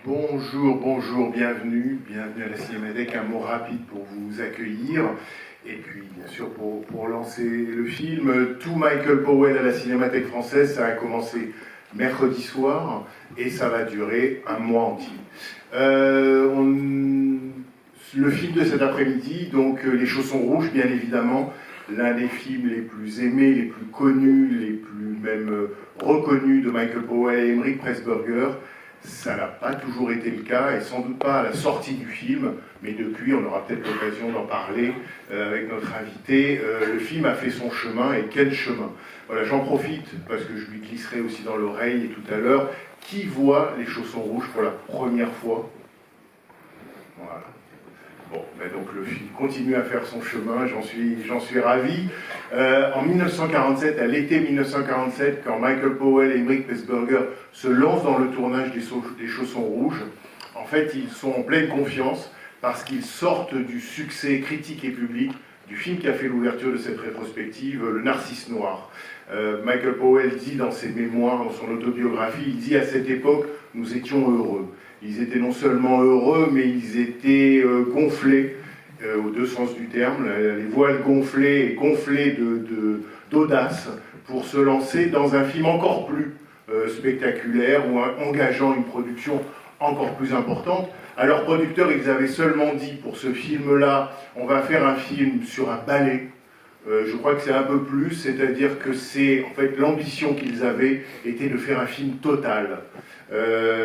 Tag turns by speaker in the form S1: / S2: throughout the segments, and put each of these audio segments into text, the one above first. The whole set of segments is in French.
S1: Bonjour, bienvenue à la Cinémathèque. Un mot rapide pour vous accueillir. Et puis, bien sûr, pour lancer le film, tout Michael Powell à la Cinémathèque française, ça a commencé mercredi soir et ça va durer un mois entier. Le film de cet après-midi, donc Les Chaussons rouges, bien évidemment, l'un des films les plus aimés, les plus connus, les plus même reconnus de Michael Powell et Emeric Pressburger. Ça n'a pas toujours été le cas, et sans doute pas à la sortie du film, mais depuis, on aura peut-être l'occasion d'en parler avec notre invité. Le film a fait son chemin, et quel chemin! Voilà, j'en profite, parce que je lui glisserai aussi dans l'oreille tout à l'heure, qui voit Les Chaussons rouges pour la première fois? Voilà. Bon, ben donc le film continue à faire son chemin, j'en suis ravi. En 1947, à l'été 1947, quand Michael Powell et Emeric Pressburger se lancent dans le tournage des Chaussons rouges, en fait, ils sont en pleine confiance parce qu'ils sortent du succès critique et public du film qui a fait l'ouverture de cette rétrospective, Le Narcisse Noir. Michael Powell dit dans ses mémoires, dans son autobiographie, il dit à cette époque, nous étions heureux. Ils étaient non seulement heureux, mais ils étaient gonflés, aux deux sens du terme, les voiles gonflées et gonflés d'audace pour se lancer dans un film encore plus spectaculaire ou engageant une production encore plus importante. À leurs producteurs, ils avaient seulement dit pour ce film-là, on va faire un film sur un ballet. Je crois que c'est un peu plus, c'est-à-dire que c'est en fait l'ambition qu'ils avaient était de faire un film total.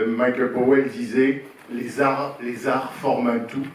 S1: Michael Powell disait les arts forment un tout,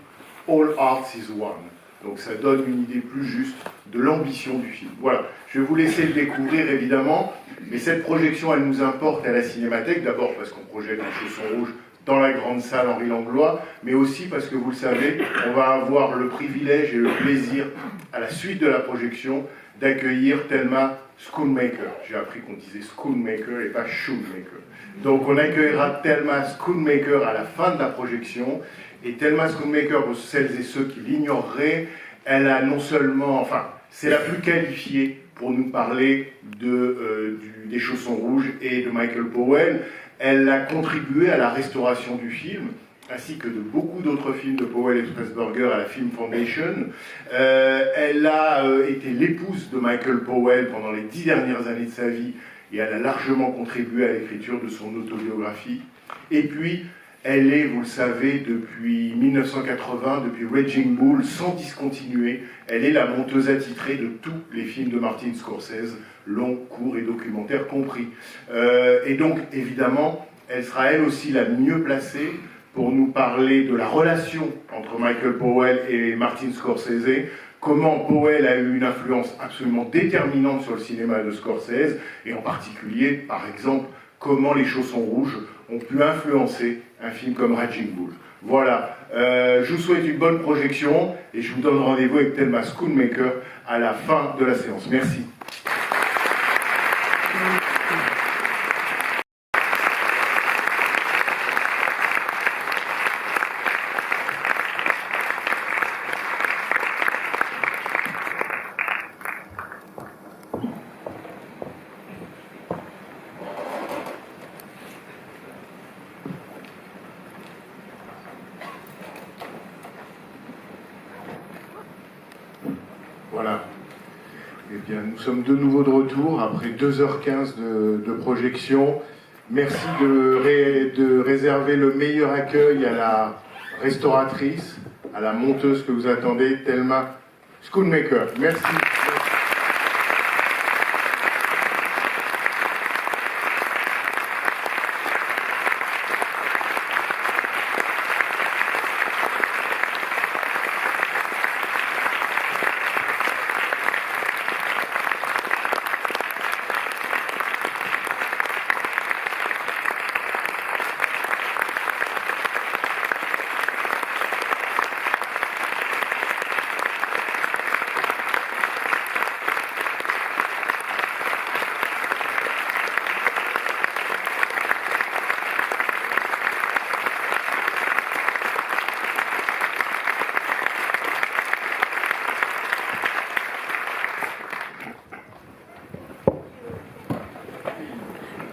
S1: all arts is one. Donc ça donne une idée plus juste de l'ambition du film. Voilà, je vais vous laisser le découvrir évidemment, mais cette projection elle nous importe à la Cinémathèque, d'abord parce qu'on projette Les Chaussons rouges dans la grande salle Henri Langlois, mais aussi parce que vous le savez, on va avoir le privilège et le plaisir, à la suite de la projection, d'accueillir Thelma Schoonmaker. J'ai appris qu'on disait Schoonmaker et pas Shoemaker. Donc on accueillera Thelma Schoonmaker à la fin de la projection, et Thelma Schoonmaker, pour celles et ceux qui l'ignoreraient, elle a non seulement, enfin, c'est la plus qualifiée pour nous parler des Chaussons rouges et de Michael Powell. Elle a contribué à la restauration du film, ainsi que de beaucoup d'autres films de Powell et de Pressburger à la Film Foundation. Elle a été l'épouse de Michael Powell pendant les 10 dernières années de sa vie, et elle a largement contribué à l'écriture de son autobiographie. Et puis, elle est, vous le savez, depuis 1980, depuis Raging Bull, sans discontinuer, elle est la monteuse attitrée de tous les films de Martin Scorsese, longs, courts et documentaires compris. Et donc, évidemment, elle sera elle aussi la mieux placée pour nous parler de la relation entre Michael Powell et Martin Scorsese, comment Powell a eu une influence absolument déterminante sur le cinéma de Scorsese, et en particulier, par exemple, comment Les Chaussons rouges ont pu influencer un film comme Raging Bull. Voilà, je vous souhaite une bonne projection, et je vous donne rendez-vous avec Thelma Schoonmaker à la fin de la séance. Merci. Voilà. Eh bien, nous sommes de nouveau de retour après 2h15 de projection. Merci de réserver le meilleur accueil à la restauratrice, à la monteuse que vous attendez, Thelma Schoonmaker. Merci.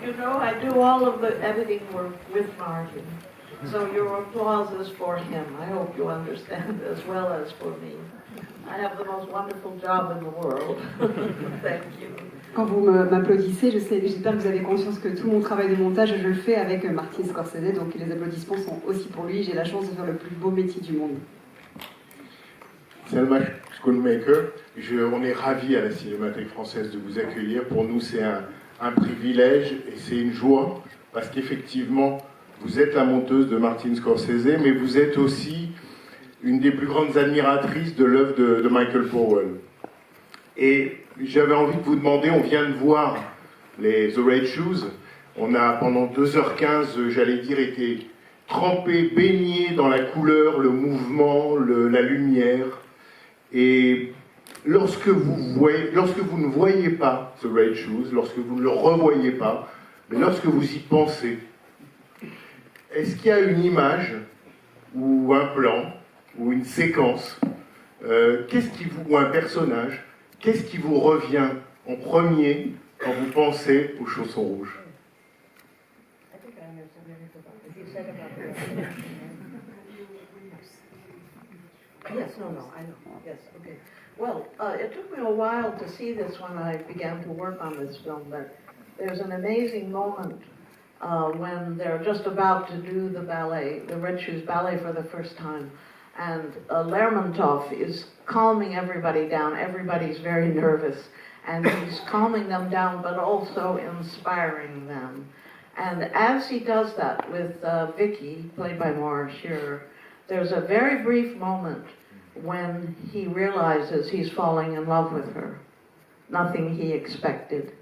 S2: You know, I do all of the editing work with Martin. So your applause is for him. I hope you understand as well as for me. I have the most wonderful job in the world. Thank you.
S3: Quand vous m'applaudissez, j'espère que vous avez conscience que tout mon travail de montage, je le fais avec Martin Scorsese, donc les applaudissements sont aussi pour lui. J'ai la chance de faire le plus beau métier du monde.
S1: Thelma Schoonmaker, on est ravis à la Cinémathèque française de vous accueillir. Pour nous, c'est un privilège et c'est une joie, parce qu'effectivement, vous êtes la monteuse de Martin Scorsese, mais vous êtes aussi une des plus grandes admiratrices de l'œuvre de Michael Powell. Et j'avais envie de vous demander, on vient de voir les The Red Shoes, on a pendant 2h15, j'allais dire, été trempé, baigné dans la couleur, le mouvement, la lumière. Et lorsque vous ne voyez pas The Red Shoes, lorsque vous ne le revoyez pas, mais lorsque vous y pensez, est-ce qu'il y a une image ou un plan ou une séquence, ou un personnage, qu'est-ce qui vous revient en premier quand vous pensez aux Chaussons rouges?
S2: Yes, no, I know. Yes, okay. Well, it took me a while to see this when I began to work on this film, but there's an amazing moment when they're just about to do the ballet, the Red Shoes ballet for the first time. And Lermontov is calming everybody down. Everybody's very nervous. And he's calming them down, but also inspiring them. And as he does that with Vicky, played by Moira Shearer, there's a very brief moment when he realizes he's falling in love with her. Nothing he expected.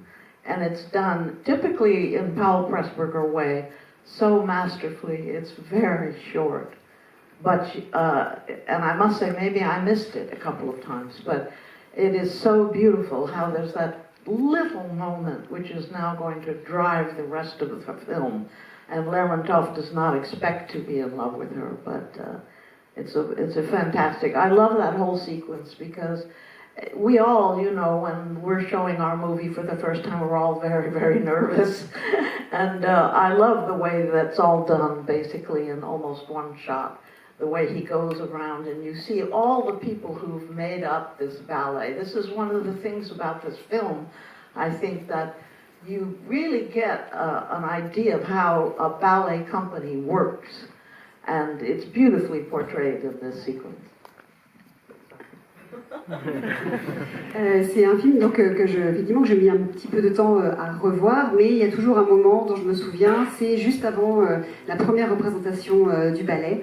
S2: And it's done typically in Powell Pressburger way, so masterfully. It's very short. But, and I must say, maybe I missed it a couple of times, but it is so beautiful how there's that little moment which is now going to drive the rest of the film. And Lermontov does not expect to be in love with her, but it's a fantastic. I love that whole sequence because we all, you know, when we're showing our movie for the first time, we're all very, very nervous. And I love the way that's all done basically in almost one shot. The way he goes around and you see all the people who've made up this ballet. This is one of the things about this film. I think that you really get an idea of how a ballet company works. And it's beautifully portrayed in this sequence.
S3: C'est un film donc, effectivement, que j'ai mis un petit peu de temps à revoir, mais il y a toujours un moment dont je me souviens, c'est juste avant la première représentation du ballet,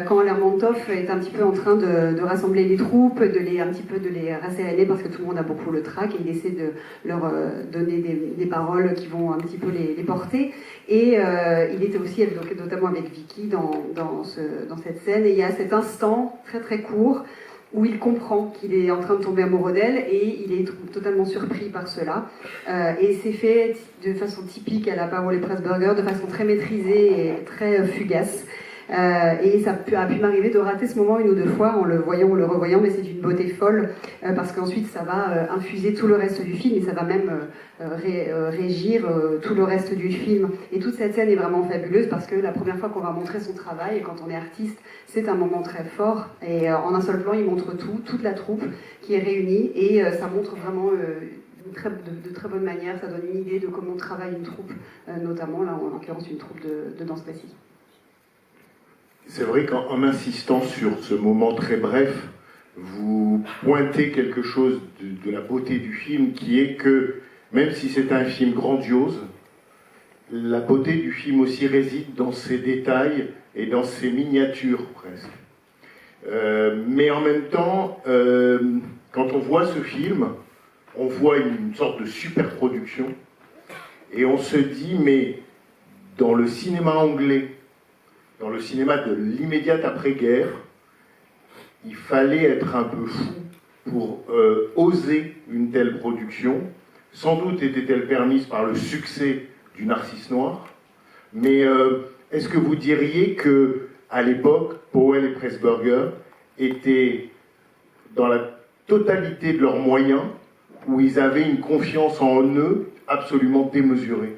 S3: quand Lermontov est un petit peu en train de rassembler les troupes, de les rasséréner parce que tout le monde a beaucoup le trac et il essaie de leur donner des paroles qui vont un petit peu les porter. Et il était aussi donc, notamment avec Vicky dans cette scène, et il y a cet instant très très court où il comprend qu'il est en train de tomber amoureux d'elle et il est totalement surpris par cela. Et c'est fait de façon typique à la Powell et Pressburger, de façon très maîtrisée et très fugace. Et ça a pu m'arriver de rater ce moment une ou deux fois en le voyant ou le revoyant, mais c'est d'une beauté folle parce qu'ensuite ça va infuser tout le reste du film et ça va même régir tout le reste du film. Et toute cette scène est vraiment fabuleuse parce que la première fois qu'on va montrer son travail, et quand on est artiste, c'est un moment très fort. Et en un seul plan, il montre toute la troupe qui est réunie et ça montre vraiment de très bonne manière. Ça donne une idée de comment travaille une troupe, notamment là en l'occurrence une troupe de danse classique.
S1: C'est vrai qu'en insistant sur ce moment très bref, vous pointez quelque chose de la beauté du film, qui est que, même si c'est un film grandiose, la beauté du film aussi réside dans ses détails et dans ses miniatures, presque. Mais en même temps, quand on voit ce film, on voit une sorte de super-production, et on se dit, mais dans le cinéma anglais, dans le cinéma de l'immédiate après-guerre, il fallait être un peu fou pour oser une telle production. Sans doute était-elle permise par le succès du Narcisse Noir, mais est-ce que vous diriez qu'à l'époque, Powell et Pressburger étaient dans la totalité de leurs moyens, où ils avaient une confiance en eux absolument démesurée?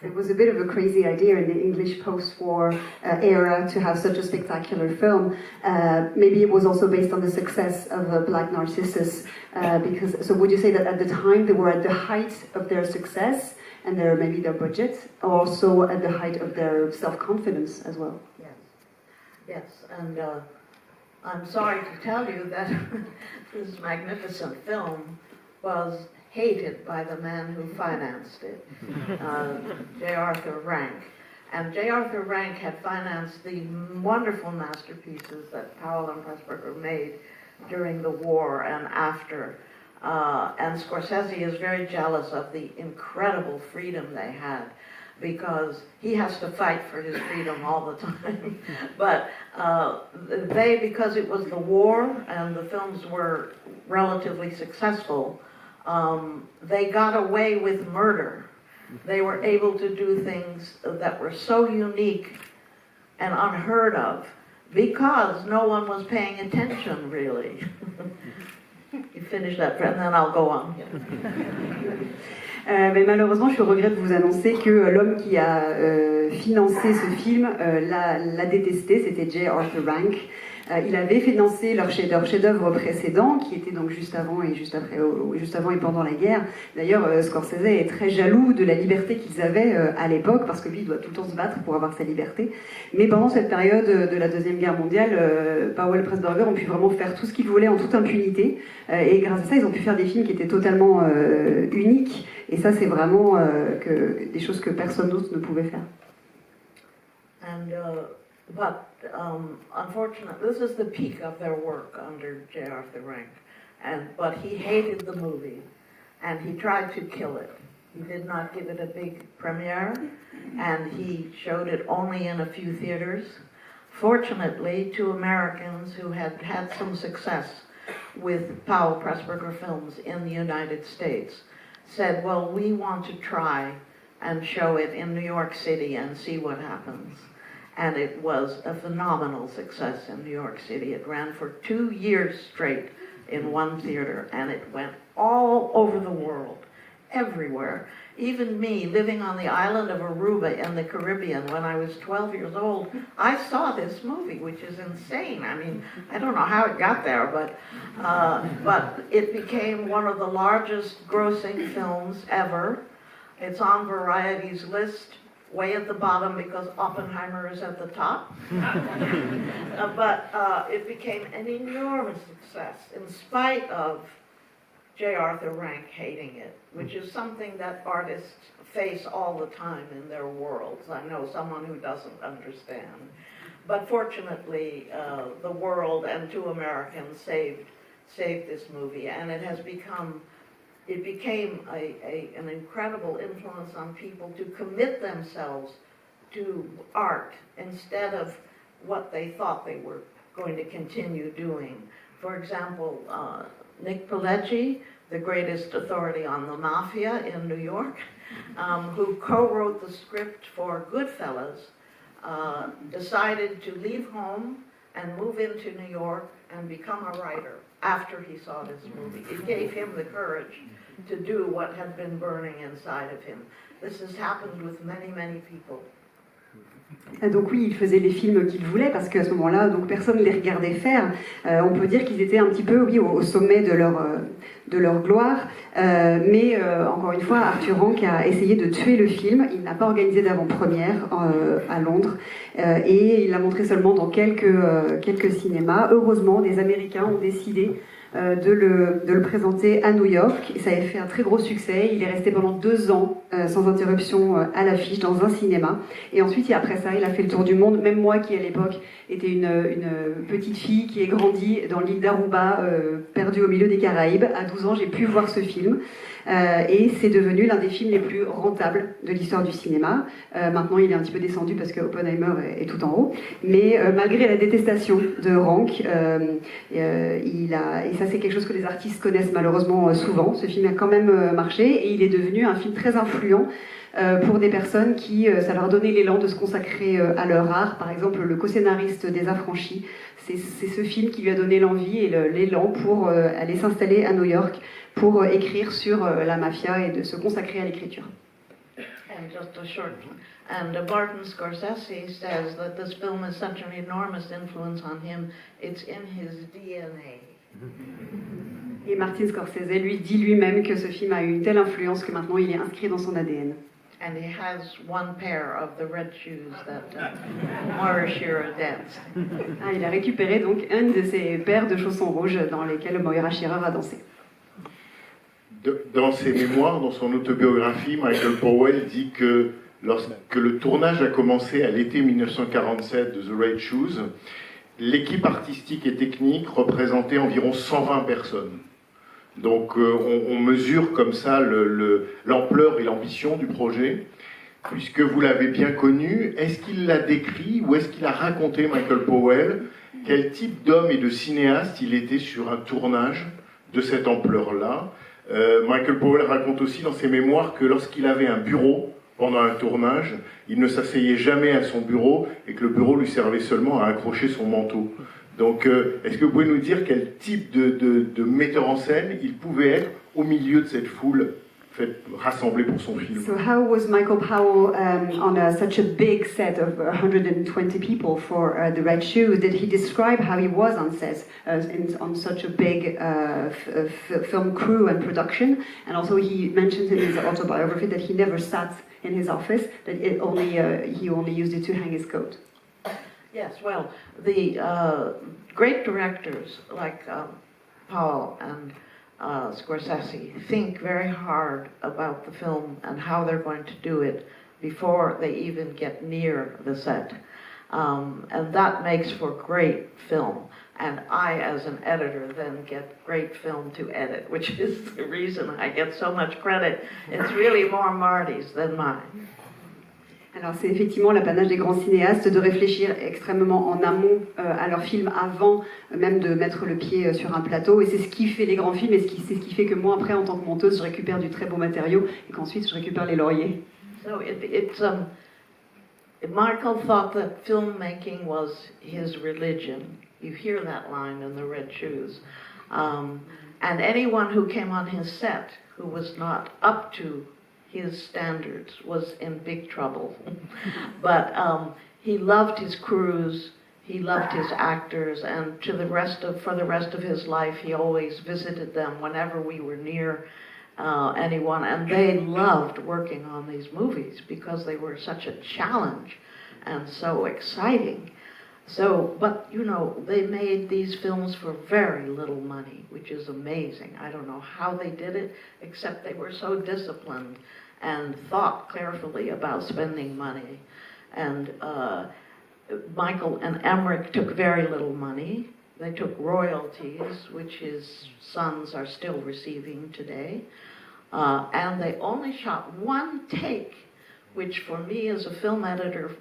S3: It was a bit of a crazy idea in the English post-war era to have such a spectacular film. Maybe it was also based on the success of Black Narcissus. So would you say that at the time they were at the height of their success and maybe their budget, also at the height of their self-confidence as well?
S2: Yes, and I'm sorry to tell you that this magnificent film was hated by the man who financed it, J. Arthur Rank. And J. Arthur Rank had financed the wonderful masterpieces that Powell and Pressburger made during the war and after. And Scorsese is very jealous of the incredible freedom they had, because he has to fight for his freedom all the time. But because it was the war and the films were relatively successful, they got away with murder. They were able to do things that were so unique and unheard of because no one was paying attention, really. You finish that, and then I'll go on.
S3: Mais malheureusement, je regrette de vous annoncer que l'homme qui a financé ce film l'a détesté, c'était J. Arthur Rank. Il avait financé leur chef-d'œuvre précédent, qui était donc juste avant et pendant la guerre. D'ailleurs, Scorsese est très jaloux de la liberté qu'ils avaient à l'époque, parce que lui, il doit tout le temps se battre pour avoir sa liberté. Mais pendant cette période de la Deuxième Guerre mondiale, Powell et Pressburger ont pu vraiment faire tout ce qu'ils voulaient en toute impunité. Et grâce à ça, ils ont pu faire des films qui étaient totalement uniques. Et ça, c'est vraiment des choses que personne d'autre ne pouvait faire.
S2: But unfortunately, this is the peak of their work under J. Arthur Rank. But he hated the movie, and he tried to kill it. He did not give it a big premiere, and he showed it only in a few theaters. Fortunately, two Americans who had had some success with Powell Pressburger films in the United States said, well, we want to try and show it in New York City and see what happens. And it was a phenomenal success in New York City. It ran for 2 years straight in one theater, and it went all over the world, everywhere. Even me, living on the island of Aruba in the Caribbean when I was 12 years old, I saw this movie, which is insane. I mean, I don't know how it got there, but it became one of the largest grossing films ever. It's on Variety's list, way at the bottom, because Oppenheimer is at the top. But it became an enormous success in spite of J. Arthur Rank hating it, which is something that artists face all the time in their worlds. I know someone who doesn't understand. But fortunately, the world and two Americans saved this movie, and it became an incredible influence on people to commit themselves to art instead of what they thought they were going to continue doing. For example, Nick Pileggi, the greatest authority on the mafia in New York, who co-wrote the script for Goodfellas, decided to leave home and move into New York and become a writer after he saw this movie. It gave him the courage to do what had been burning inside of him. This has happened with many, many people.
S3: Donc oui, ils faisaient les films qu'ils voulaient parce qu'à ce moment-là, donc personne ne les regardait faire. On peut dire qu'ils étaient un petit peu, oui, au sommet de leur gloire. Mais encore une fois, Arthur Rank a essayé de tuer le film. Il n'a pas organisé d'avant-première à Londres et il l'a montré seulement dans quelques cinémas. Heureusement, des Américains ont décidé de le présenter à New York, et ça avait fait un très gros succès. Il est resté pendant 2 ans sans interruption à l'affiche dans un cinéma, et ensuite après ça il a fait le tour du monde. Même moi qui à l'époque était une petite fille qui est grandie dans l'île d'Aruba, perdue au milieu des Caraïbes, à 12 ans j'ai pu voir ce film. Et c'est devenu l'un des films les plus rentables de l'histoire du cinéma. Maintenant, il est un petit peu descendu parce que Oppenheimer est tout en haut. Mais malgré la détestation de Rank, et ça c'est quelque chose que les artistes connaissent malheureusement souvent, ce film a quand même marché et il est devenu un film très influent pour des personnes qui, ça leur a donné l'élan de se consacrer à leur art. Par exemple, le co-scénariste des Affranchis, c'est ce film qui lui a donné l'envie et l'élan pour aller s'installer à New York pour écrire sur la mafia et de se consacrer à l'écriture.
S2: And just a short one. And Martin Scorsese says that this film is such an enormous influence on him, it's in his DNA.
S3: Et Martin Scorsese lui dit lui-même que ce film a eu une telle influence que maintenant il est inscrit dans son ADN.
S2: And he has one pair of the red shoes that Moira Shearer danced.
S3: Ah, il a récupéré donc une de ces paires de chaussons rouges dans lesquelles Moira Shearer a dansé.
S1: Dans ses mémoires, dans son autobiographie, Michael Powell dit que lorsque le tournage a commencé à l'été 1947 de The Red Shoes, l'équipe artistique et technique représentait environ 120 personnes. Donc on mesure comme ça l'ampleur et l'ambition du projet. Puisque vous l'avez bien connu, est-ce qu'il l'a décrit ou est-ce qu'il a raconté, Michael Powell, quel type d'homme et de cinéaste il était sur un tournage de cette ampleur-là? Michael Powell raconte aussi dans ses mémoires que lorsqu'il avait un bureau pendant un tournage, il ne s'asseyait jamais à son bureau et que le bureau lui servait seulement à accrocher son manteau. Donc, est-ce que vous pouvez nous dire quel type de metteur en scène il pouvait être au milieu de cette foule rassemblée pour son film?
S3: So how was Michael Powell on such a big set of 120 people for The Red Shoes? Did he describe how he was on set on such a big film crew and production? And also he mentions in his autobiography that he never sat in his office, that he only used it to hang his coat.
S2: Yes, well, the great directors like Powell and Scorsese think very hard about the film and how they're going to do it before they even get near the set. And that makes for great film. And I, as an editor, then get great film to edit, which is the reason I get so much credit. It's really more Marty's than mine.
S3: Alors c'est effectivement l'apanage des grands cinéastes de réfléchir extrêmement en amont à leur film avant même de mettre le pied sur un plateau, et c'est ce qui fait les grands films et c'est ce qui fait que moi après en tant que monteuse je récupère du très beau matériau et qu'ensuite je récupère les lauriers.
S2: So Michael thought that filmmaking was his religion. You hear that line in The Red Shoes. And anyone who came on his set who was not up to his standards was in big trouble. But he loved his crews, he loved his actors, and for the rest of his life he always visited them whenever we were near anyone, and they loved working on these movies because they were such a challenge and so exciting. So, but you know, they made these films for very little money, which is amazing. I don't know how they did it, except they were so disciplined and thought carefully about spending money. And Michael and Emeric took very little money. They took royalties, which his sons are still receiving today. And they only shot one take, which for me as a film editor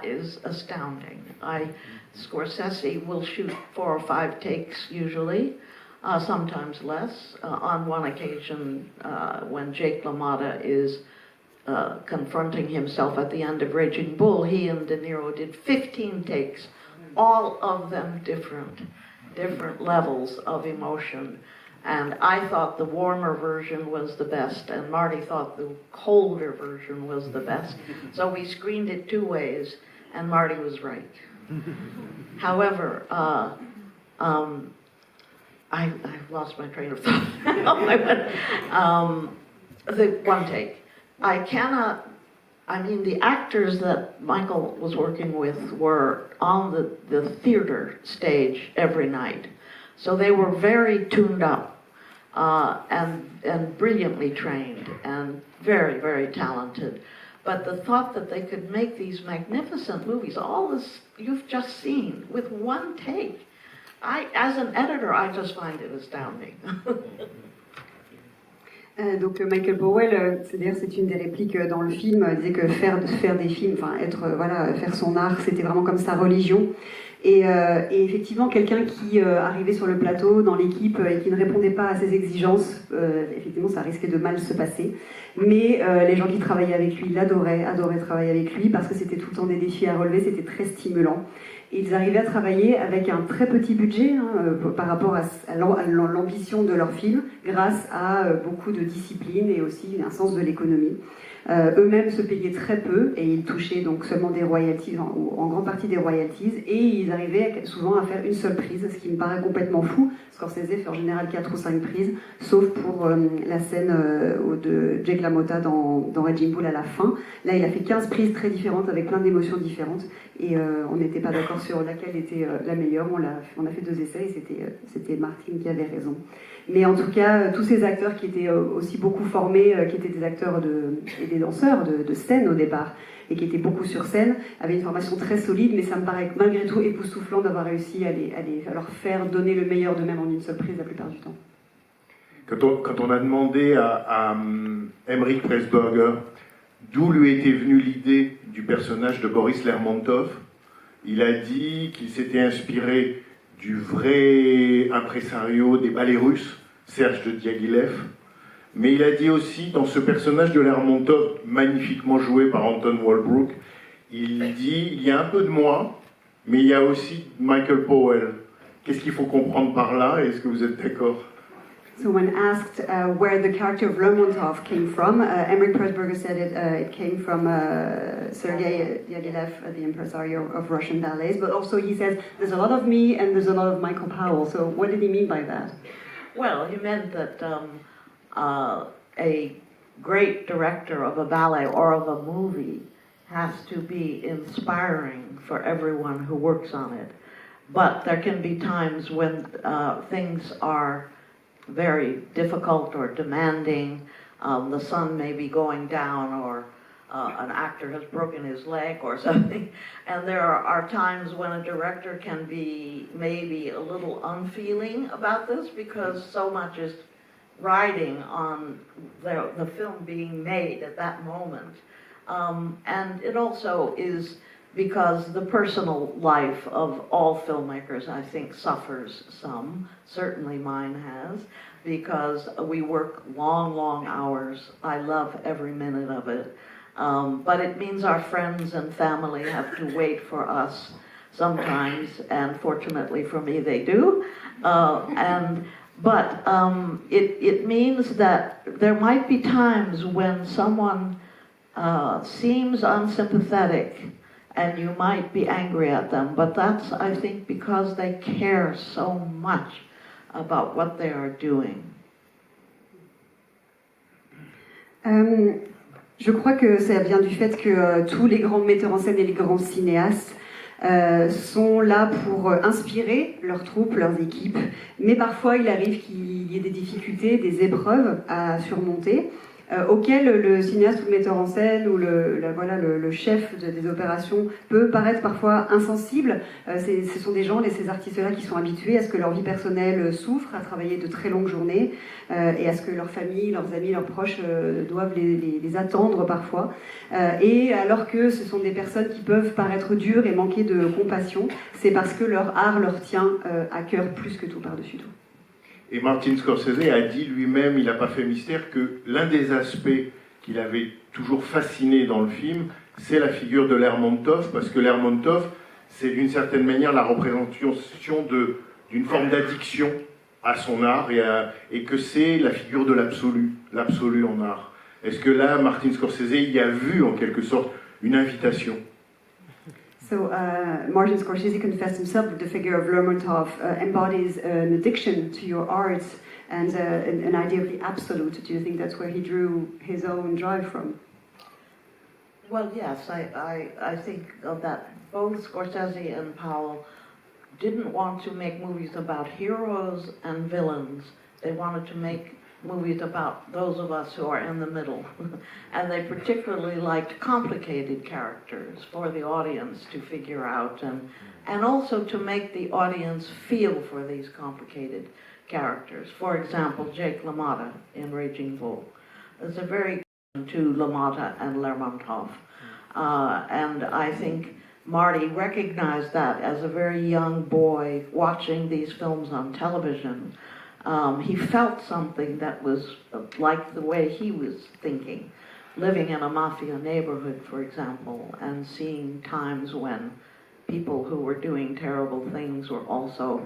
S2: is astounding. Scorsese will shoot 4 or 5 takes usually, sometimes less. On one occasion, when Jake LaMotta is confronting himself at the end of Raging Bull, he and De Niro did 15 takes, all of them different levels of emotion. And I thought the warmer version was the best, and Marty thought the colder version was the best. So we screened it 2 ways, and Marty was right. However, I've lost my train of thought. The one take. The actors that Michael was working with were on the theater stage every night. So they were very tuned up. And brilliantly trained and very, very talented. But the thought that they could make these magnificent movies, all this you've just seen, with one take, as an editor, I just find it astounding.
S3: Donc Michael Powell, c'est une des répliques dans le film, disait que faire des films, faire son art, c'était vraiment comme sa religion. Et effectivement, quelqu'un qui arrivait sur le plateau, dans l'équipe, et qui ne répondait pas à ses exigences, effectivement, ça risquait de mal se passer. Mais les gens qui travaillaient avec lui adoraient travailler avec lui, parce que c'était tout le temps des défis à relever, c'était très stimulant. Et ils arrivaient à travailler avec un très petit budget par rapport à l'ambition de leur film, grâce à beaucoup de discipline et aussi un sens de l'économie. Eux-mêmes se payaient très peu et ils touchaient donc seulement des royalties, en grande partie des royalties, et ils arrivaient souvent à faire une seule prise, ce qui me paraît complètement fou. Scorsese fait en général 4 ou 5 prises, sauf pour la scène de Jake LaMotta dans Raging Bull à la fin. Là, il a fait 15 prises très différentes avec plein d'émotions différentes et on n'était pas d'accord sur laquelle était la meilleure. On a fait 2 essais et c'était Martin qui avait raison. Mais en tout cas, tous ces acteurs qui étaient aussi beaucoup formés, qui étaient des acteurs et des danseurs de scène au départ, et qui étaient beaucoup sur scène, avaient une formation très solide, mais ça me paraît malgré tout époustouflant d'avoir réussi à leur faire donner le meilleur d'eux-mêmes en une seule prise la plupart du temps.
S1: Quand on a demandé à Emeric Pressburger d'où lui était venue l'idée du personnage de Boris Lermontov, il a dit qu'il s'était inspiré du vrai impresario des ballets russes, Serge de Diaghilev, mais il a dit aussi, dans ce personnage de Lermontov, magnifiquement joué par Anton Walbrook, il dit, il y a un peu de moi, mais il y a aussi Michael Powell. Qu'est-ce qu'il faut comprendre par là? Est-ce que vous êtes d'accord?
S3: So when asked where the character of Lermontov came from, Emeric Pressburger said it came from Sergei Diaghilev, the impresario of Russian ballets, but also he says there's a lot of me and there's a lot of Michael Powell. So what did he mean by that?
S2: Well, he meant that a great director of a ballet or of a movie has to be inspiring for everyone who works on it. But there can be times when things are very difficult or demanding. The sun may be going down, or an actor has broken his leg or something. And there are times when a director can be maybe a little unfeeling about this because so much is riding on the film being made at that moment. And it also is because the personal life of all filmmakers, I think, suffers some. Certainly mine has, because we work long, long hours. I love every minute of it. But it means our friends and family have to wait for us sometimes, and fortunately for me, they do. But it means that there might be times when someone seems unsympathetic and you might be angry at them, but that's, I think, because they care so much about what they are doing.
S3: Je crois que ça vient du fait que tous les grands metteurs en scène et les grands cinéastes sont là pour inspirer leurs troupes, leurs équipes, mais parfois il arrive qu'il y ait des difficultés, des épreuves à surmonter, auxquelles le cinéaste ou le metteur en scène ou le chef des opérations peut paraître parfois insensible. Ce sont des gens, ces artistes-là, qui sont habitués à ce que leur vie personnelle souffre, à travailler de très longues journées, et à ce que leur famille, leurs amis, leurs proches doivent les attendre parfois. Et alors que ce sont des personnes qui peuvent paraître dures et manquer de compassion, c'est parce que leur art leur tient à cœur plus que tout, par-dessus tout.
S1: Et Martin Scorsese a dit lui-même, il n'a pas fait mystère, que l'un des aspects qu'il avait toujours fasciné dans le film, c'est la figure de Lermontov, parce que Lermontov, c'est d'une certaine manière la représentation d'une forme d'addiction à son art, et que c'est la figure de l'absolu en art. Est-ce que là, Martin Scorsese y a vu en quelque sorte une invitation?
S3: So Martin Scorsese confessed himself that the figure of Lermontov embodies an addiction to your art and an idea of the absolute. Do you think that's where he drew his own drive from?
S2: Well, yes, I think that both Scorsese and Powell didn't want to make movies about heroes and villains. They wanted to make movies about those of us who are in the middle. And they particularly liked complicated characters for the audience to figure out, and also to make the audience feel for these complicated characters. For example, Jake LaMotta in Raging Bull. There's a very to LaMotta and Lermontov. And I think Marty recognized that as a very young boy watching these films on television. He felt something that was like the way he was thinking, living in a mafia neighborhood, for example, and seeing times when people who were doing terrible things were also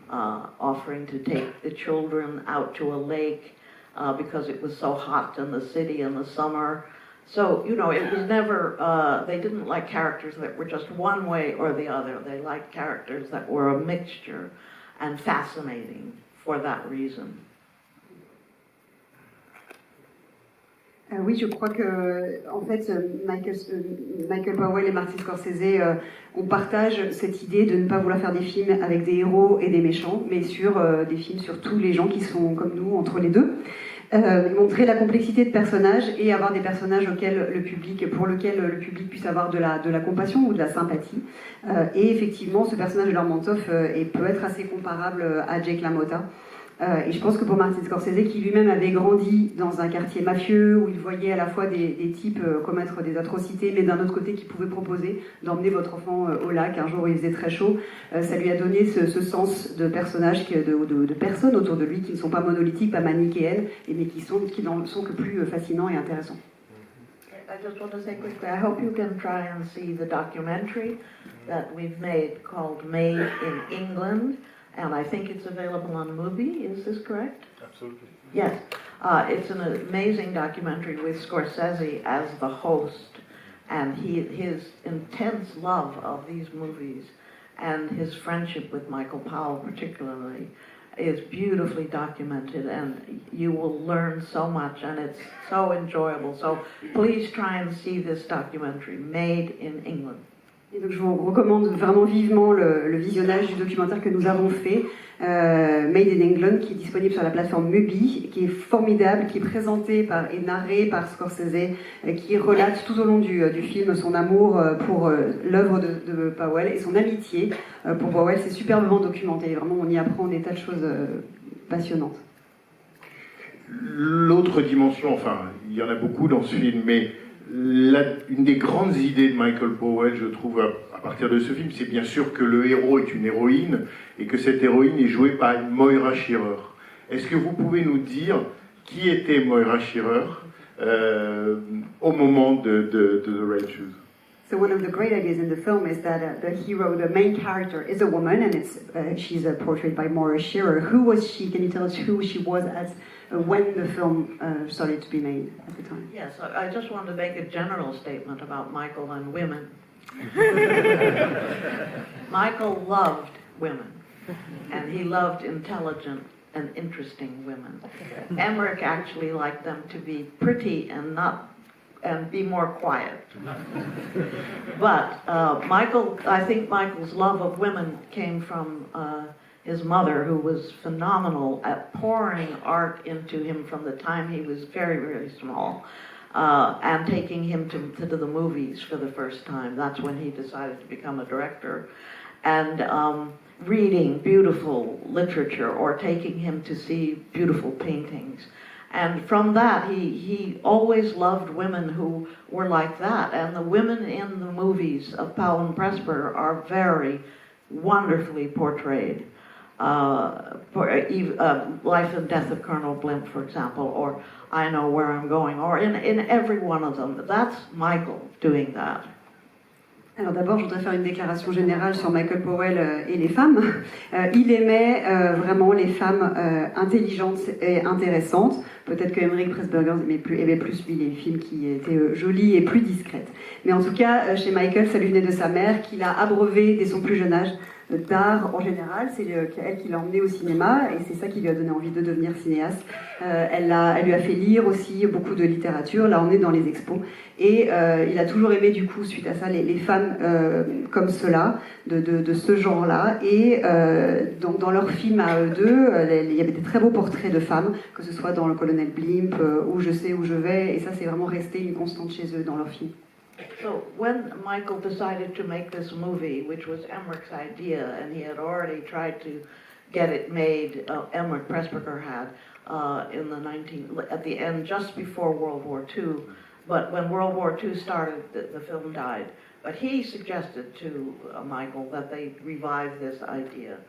S2: offering to take the children out to a lake because it was so hot in the city in the summer. So, you know, it was never, they didn't like characters that were just one way or the other. They liked characters that were a mixture and fascinating for that reason.
S3: Oui, je crois que, en fait, Michael Powell et Martin Scorsese, on partage cette idée de ne pas vouloir faire des films avec des héros et des méchants, mais sur des films sur tous les gens qui sont comme nous, entre les deux. Montrer la complexité de personnages et avoir des personnages pour lesquels le public puisse avoir de la compassion ou de la sympathie. Et effectivement, ce personnage de Lermontov peut être assez comparable à Jake LaMotta. Et je pense que pour Martin Scorsese, qui lui-même avait grandi dans un quartier mafieux où il voyait à la fois des types commettre des atrocités, mais d'un autre côté qui pouvaient proposer d'emmener votre enfant au lac un jour où il faisait très chaud, ça lui a donné ce sens de personnages, de personnes autour de lui qui ne sont pas monolithiques, pas manichéennes, mais qui n'en sont que plus fascinants et intéressants.
S2: I just want to say quickly, I hope you can try and see the documentary that we've made called Made in England. And I think it's available on Mubi, is this correct?
S1: Absolutely.
S2: Yes. It's an amazing documentary with Scorsese as the host, and his intense love of these movies and his friendship with Michael Powell particularly is beautifully documented, and you will learn so much, and it's so enjoyable. So please try and see this documentary, Made in England.
S3: Et donc je vous recommande vraiment vivement le visionnage du documentaire que nous avons fait, Made in England, qui est disponible sur la plateforme Mubi, qui est formidable, qui est présenté et narré par Scorsese, qui relate tout au long du film son amour pour l'œuvre de Powell et son amitié pour Powell. C'est superbement documenté, vraiment on y apprend des tas de choses passionnantes.
S1: L'autre dimension, enfin il y en a beaucoup dans ce film, mais une des grandes idées de Michael Powell, je trouve, à partir de ce film, c'est bien sûr que le héros est une héroïne et que cette héroïne est jouée par Moira Shearer. Est-ce que vous pouvez nous dire qui était Moira Shearer au moment de The Red Shoes?
S3: So one of the great ideas in the film is that the hero, the main character, is a woman, and she's portrayed by Moira Shearer. Who was she? Can you tell us who she was when the film started to be made at the time?
S2: Yes, I just want to make a general statement about Michael and women. Michael loved women, and he loved intelligent and interesting women. Emeric actually liked them to be pretty and be more quiet. But I think Michael's love of women came from his mother, who was phenomenal at pouring art into him from the time he was very, very small, and taking him to the movies for the first time. That's when he decided to become a director. And reading beautiful literature or taking him to see beautiful paintings. And from that, he always loved women who were like that. And the women in the movies of Powell and Pressburger are very wonderfully portrayed. Life and Death of Colonel Blimp, for example, or I Know Where I'm Going, or in every one of them. That's Michael doing that.
S3: Alors d'abord, je voudrais faire une déclaration générale sur Michael Powell et les femmes. Il aimait vraiment les femmes intelligentes et intéressantes. Peut-être que Emeric Pressburger aimait plus lui, les films qui étaient jolies et plus discrètes. Mais en tout cas, chez Michael, ça lui venait de sa mère, qui l'a abreuvé dès son plus jeune âge d'art en général. C'est elle qui l'a emmené au cinéma et c'est ça qui lui a donné envie de devenir cinéaste. Elle lui a fait lire aussi beaucoup de littérature, l'a emmené dans les expos et il a toujours aimé du coup suite à ça les femmes comme cela, de ce genre-là et dans leurs films à eux deux, il y avait des très beaux portraits de femmes, que ce soit dans Le Colonel Blimp ou Je sais où je vais, et ça c'est vraiment resté une constante chez eux dans leurs films.
S2: So when Michael decided to make this movie, which was Emeric's idea, and he had already tried to get it made, Emeric Pressburger had, at the end, just before World War II. But when World War II started, the film died. But he suggested to Michael that they revive this idea.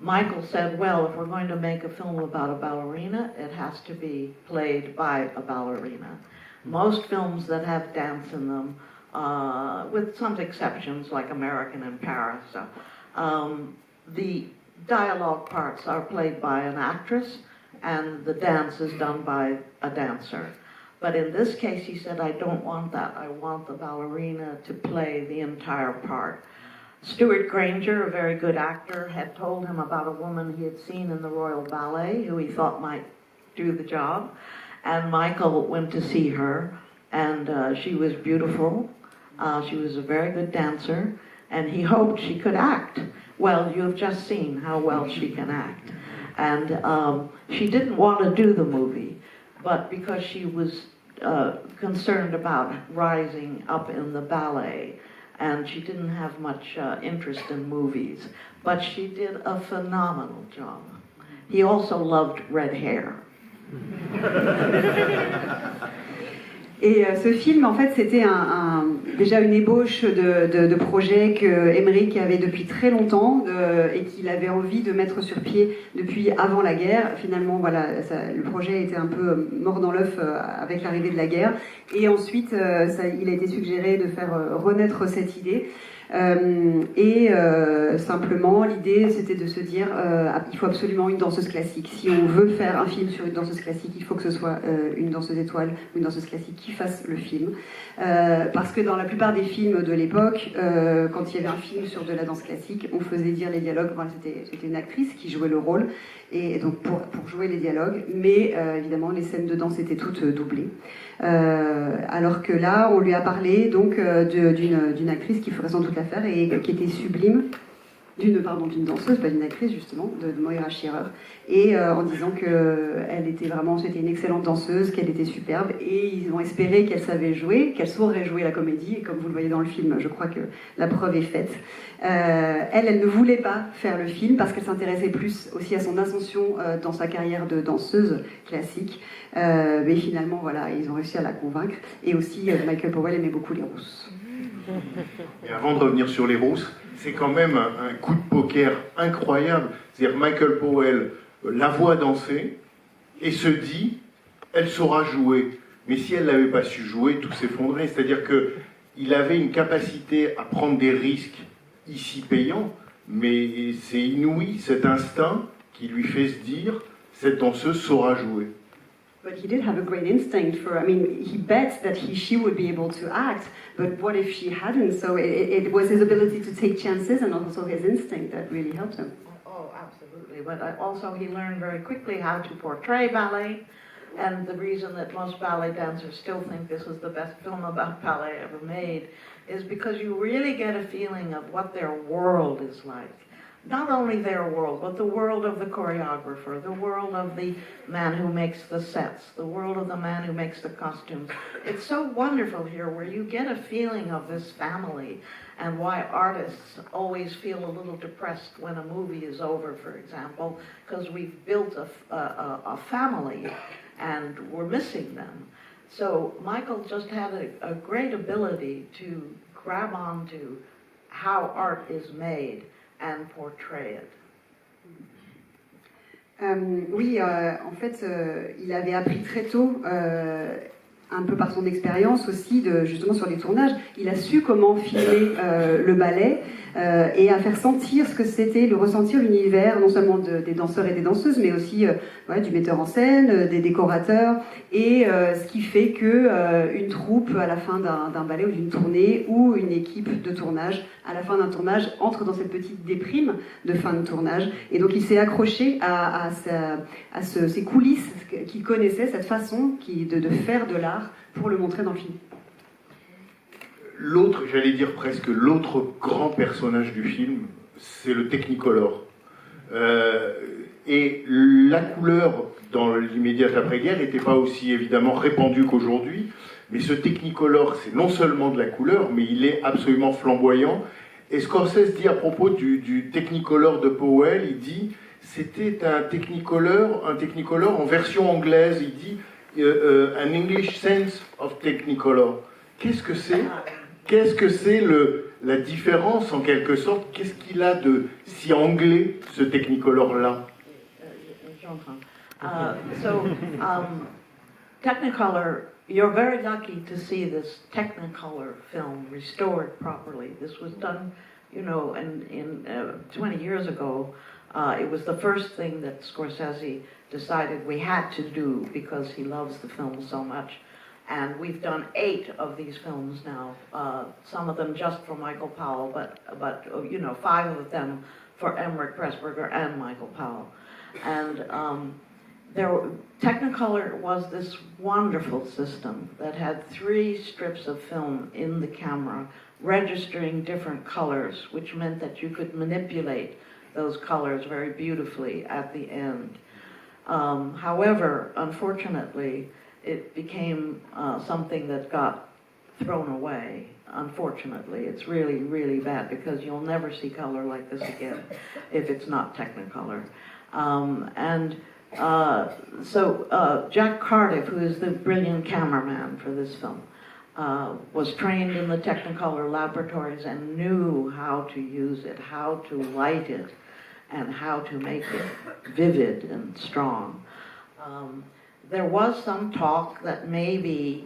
S2: Michael said, well, if we're going to make a film about a ballerina, it has to be played by a ballerina. Most films that have dance in them with some exceptions like American in Paris. The dialogue parts are played by an actress and the dance is done by a dancer. But in this case, he said, I don't want that. I want the ballerina to play the entire part. Stuart Granger, a very good actor, had told him about a woman he had seen in the Royal Ballet who he thought might do the job. And Michael went to see her, and she was beautiful. She was a very good dancer, and he hoped she could act. Well, you have just seen how well she can act. And she didn't want to do the movie, but because she was concerned about rising up in the ballet, and she didn't have much interest in movies, but she did a phenomenal job. He also loved red hair.
S3: Et ce film, en fait, c'était déjà une ébauche de projet que Emeric avait depuis très longtemps et qu'il avait envie de mettre sur pied depuis avant la guerre. Finalement, voilà, le projet était un peu mort dans l'œuf avec l'arrivée de la guerre. Et ensuite, il a été suggéré de faire renaître cette idée. Simplement, l'idée, c'était de se dire il faut absolument une danseuse classique. Si on veut faire un film sur une danseuse classique, il faut que ce soit une danseuse étoile ou une danseuse classique qui fasse le film. Parce que dans la plupart des films de l'époque, quand il y avait un film sur de la danse classique, on faisait dire les dialogues. Voilà, c'était une actrice qui jouait le rôle, et donc pour jouer les dialogues. Mais évidemment, les scènes de danse étaient toutes doublées. Alors que là, on lui a parlé donc d'une actrice qui ferait sans doute l'affaire et qui était sublime, d'une danseuse, pas d'une actrice justement, de Moira Shearer, et en disant qu'elle était vraiment, c'était une excellente danseuse, qu'elle était superbe, et ils ont espéré qu'elle savait jouer, qu'elle saurait jouer la comédie, et comme vous le voyez dans le film, je crois que la preuve est faite. Elle ne voulait pas faire le film parce qu'elle s'intéressait plus aussi à son ascension dans sa carrière de danseuse classique, mais finalement voilà, ils ont réussi à la convaincre, et aussi Michael Powell aimait beaucoup les rousses.
S1: Et avant de revenir sur les rousses, c'est quand même un coup de poker incroyable. C'est-à-dire Michael Powell la voit danser et se dit, elle saura jouer. Mais si elle n'avait pas su jouer, tout s'effondrait. C'est-à-dire qu'il avait une capacité à prendre des risques ici payants, mais c'est inouï, cet instinct qui lui fait se dire, cette danseuse saura jouer.
S3: But he did have a great instinct for, I mean, he bet that she would be able to act, but what if she hadn't? So it was his ability to take chances and also his instinct that really helped him.
S2: Oh, absolutely. But also he learned very quickly how to portray ballet, and the reason that most ballet dancers still think this is the best film about ballet ever made is because you really get a feeling of what their world is like. Not only their world, but the world of the choreographer, the world of the man who makes the sets, the world of the man who makes the costumes. It's so wonderful here where you get a feeling of this family and why artists always feel a little depressed when a movie is over, for example, because we've built a family and we're missing them. So Michael just had a great ability to grab onto how art is made and portray it.
S3: Oui, en fait, il avait appris très tôt, un peu par son expérience aussi, justement sur les tournages, il a su comment filmer le ballet et à faire sentir ce que c'était, le ressentir l'univers, non seulement des danseurs et des danseuses, mais aussi du metteur en scène, des décorateurs, et ce qui fait qu'une troupe à la fin d'un ballet ou d'une tournée, ou une équipe de tournage à la fin d'un tournage entre dans cette petite déprime de fin de tournage, et donc il s'est accroché à ces coulisses qu'il connaissait, cette façon de faire de l'art pour le montrer dans le film.
S1: L'autre, j'allais dire presque l'autre grand personnage du film, c'est le Technicolor. Et la couleur dans l'immédiate après-guerre n'était pas aussi évidemment répandue qu'aujourd'hui, mais ce Technicolor, c'est non seulement de la couleur, mais il est absolument flamboyant. Et Scorsese dit à propos du Technicolor de Powell, il dit c'était un Technicolor en version anglaise, il dit an English sense of Technicolor. Qu'est-ce que c'est ? Qu'est-ce que c'est la différence en quelque sorte? Qu'est-ce qu'il a de si anglais ce Technicolor-là?
S2: Technicolor, you're very lucky to see this Technicolor film restored properly. This was done, you know, in 20 years ago. It was the first thing that Scorsese decided we had to do because he loves the film so much. And we've done 8 of these films now, some of them just for Michael Powell, but you know, 5 of them for Emeric, Pressburger, and Michael Powell. And Technicolor was this wonderful system that had 3 strips of film in the camera, registering different colors, which meant that you could manipulate those colors very beautifully at the end. However, unfortunately, it became something that got thrown away. Unfortunately, it's really, really bad because you'll never see color like this again if it's not Technicolor. So Jack Cardiff, who is the brilliant cameraman for this film, was trained in the Technicolor laboratories and knew how to use it, how to light it, and how to make it vivid and strong. There was some talk that maybe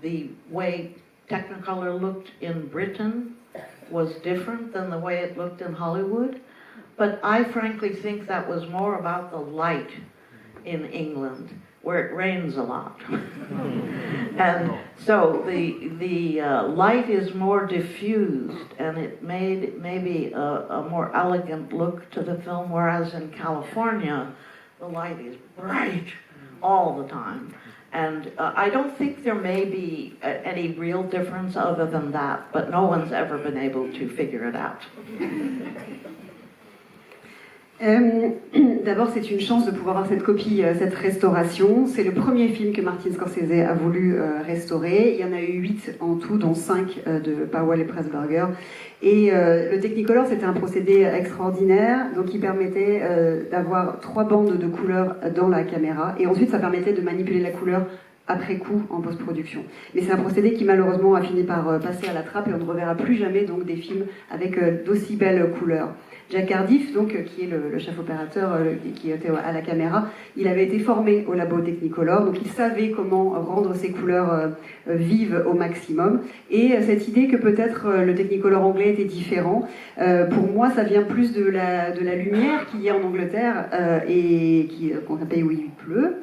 S2: the way Technicolor looked in Britain was different than the way it looked in Hollywood, but I frankly think that was more about the light in England, where it rains a lot. And so the light is more diffused, and it made maybe a more elegant look to the film, whereas in California, the light is bright all the time. And I don't think there may be any real difference other than that, but no one's ever been able to figure it out.
S3: D'abord, c'est une chance de pouvoir avoir cette copie, cette restauration. C'est le premier film que Martin Scorsese a voulu restaurer. Il y en a eu 8 en tout, dont 5 de Powell et Pressburger. Et le Technicolor, c'était un procédé extraordinaire, donc il permettait d'avoir 3 bandes de couleurs dans la caméra, et ensuite ça permettait de manipuler la couleur après coup en post-production. Mais c'est un procédé qui malheureusement a fini par passer à la trappe, et on ne reverra plus jamais donc des films avec d'aussi belles couleurs. Jack Cardiff, donc, qui est le chef opérateur qui était à la caméra, il avait été formé au labo Technicolor, donc il savait comment rendre ces couleurs vives au maximum. Et cette idée que peut-être le Technicolor anglais était différent, pour moi ça vient plus de la lumière qu'il y a en Angleterre, et qu'on appelle où il pleut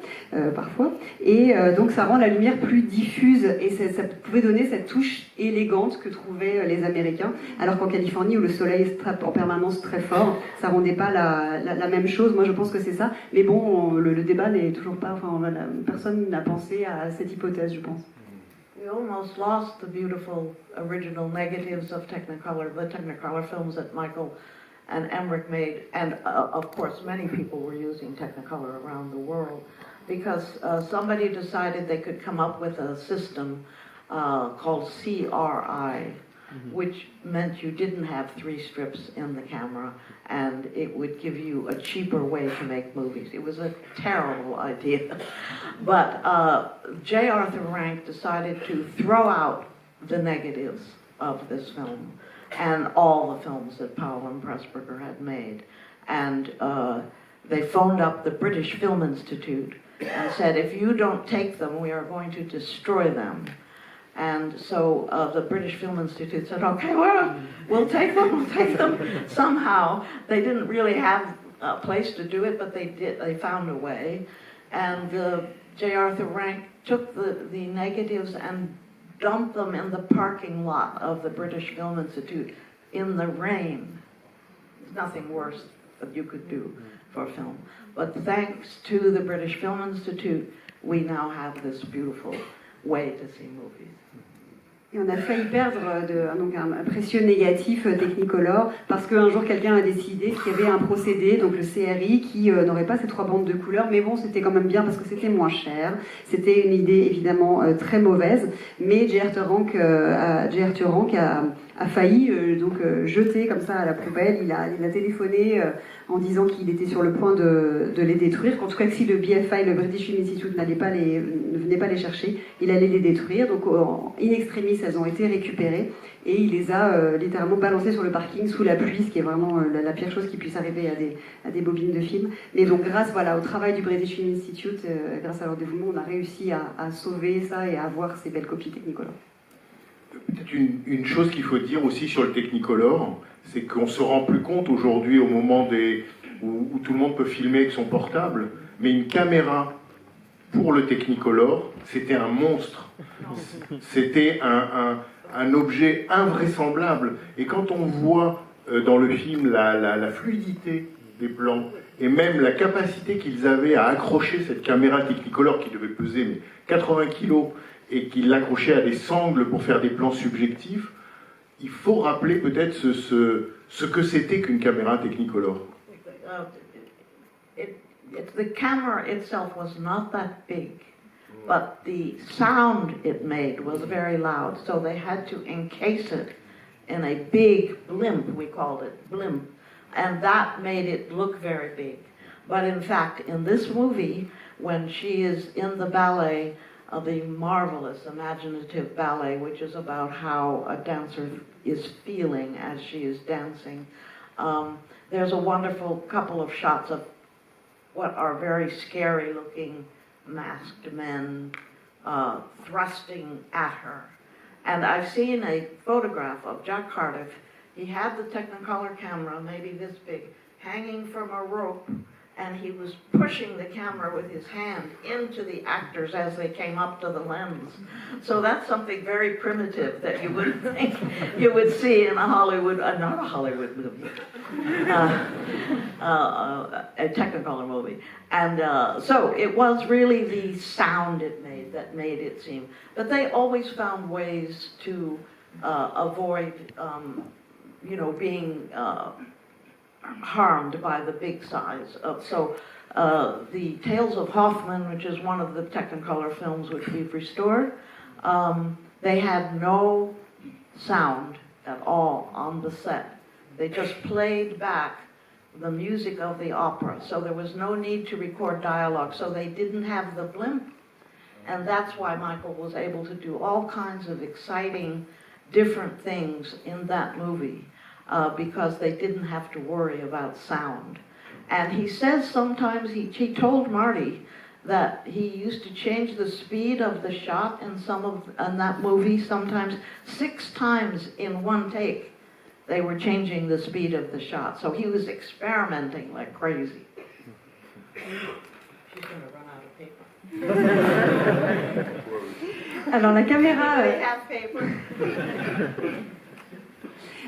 S3: parfois, et donc ça rend la lumière plus diffuse, et ça pouvait donner cette touche élégante que trouvaient les Américains, alors qu'en Californie où le soleil se tape en permanence très fort, ça rendait pas la même chose. Moi je pense que c'est ça, mais bon, le débat n'est toujours pas, enfin personne n'a pensé à cette hypothèse, je pense.
S2: We almost lost the beautiful original negatives of Technicolor, the Technicolor films that Michael and Emeric made, and of course many people were using Technicolor around the world, because somebody decided they could come up with a system called CRI, which meant you didn't have 3 strips in the camera, and it would give you a cheaper way to make movies. It was a terrible idea. But J. Arthur Rank decided to throw out the negatives of this film and all the films that Powell and Pressburger had made. And they phoned up the British Film Institute and said, if you don't take them, we are going to destroy them. And so the British Film Institute said, okay, well, we'll take them. Somehow, they didn't really have a place to do it, but they found a way. And J. Arthur Rank took the negatives and dumped them in the parking lot of the British Film Institute in the rain. There's nothing worse that you could do for film. But thanks to the British Film Institute, we now have this beautiful way to see movies.
S3: Et on a failli perdre donc un précieux négatif Technicolor parce qu'un jour quelqu'un a décidé qu'il y avait un procédé, donc le CRI, qui n'aurait pas ces 3 bandes de couleurs, mais bon, c'était quand même bien parce que c'était moins cher. C'était une idée évidemment très mauvaise, mais J. Arthur Rank a a failli jeter comme ça à la poubelle. Il a téléphoné en disant qu'il était sur le point de les détruire. En tout cas, que si le BFI, le British Film Institute, ne venait pas les chercher, il allait les détruire. Donc, in extremis, elles ont été récupérées et il les a littéralement balancées sur le parking sous la pluie, ce qui est vraiment la pire chose qui puisse arriver à des bobines de films. Mais donc, grâce au travail du British Film Institute, grâce à leur dévouement, on a réussi à sauver ça et à avoir ces belles copies Technicolor.
S1: Peut-être une chose qu'il faut dire aussi sur le Technicolor, c'est qu'on se rend plus compte aujourd'hui au moment où tout le monde peut filmer avec son portable, mais une caméra pour le Technicolor, c'était un monstre. C'était un objet invraisemblable. Et quand on voit dans le film la fluidité des plans et même la capacité qu'ils avaient à accrocher cette caméra Technicolor qui devait peser 80 kilos et qu'ils l'accrochaient à des sangles pour faire des plans subjectifs, il faut rappeler peut-être ce que c'était qu'une caméra Technicolor.
S2: The camera itself was not that big, but the sound it made was very loud, so they had to encase it in a big blimp, we called it, blimp, and that made it look very big. But in fact, in this movie, when she is in the ballet, the marvelous imaginative ballet, which is about how a dancer is feeling as she is dancing, there's a wonderful couple of shots of what are very scary looking masked men thrusting at her. And I've seen a photograph of Jack Cardiff. He had the Technicolor camera, maybe this big, hanging from a rope, and he was pushing the camera with his hand into the actors as they came up to the lens. So that's something very primitive that you wouldn't think you would see in a Hollywood, not a Hollywood movie, a Technicolor movie. And so it was really the sound it made that made it seem. But they always found ways to avoid, being harmed by the big size. So the Tales of Hoffman, which is one of the Technicolor films which we've restored, they had no sound at all on the set. They just played back the music of the opera, so there was no need to record dialogue, so they didn't have the blimp, and that's why Michael was able to do all kinds of exciting, different things in that movie. Because they didn't have to worry about sound. And he says sometimes, he told Marty that he used to change the speed of the shot in that movie, sometimes 6 times in one take. They were changing the speed of the shot. So he was experimenting like crazy. She's going to run out of paper.
S3: Alors la caméra...
S2: They have paper.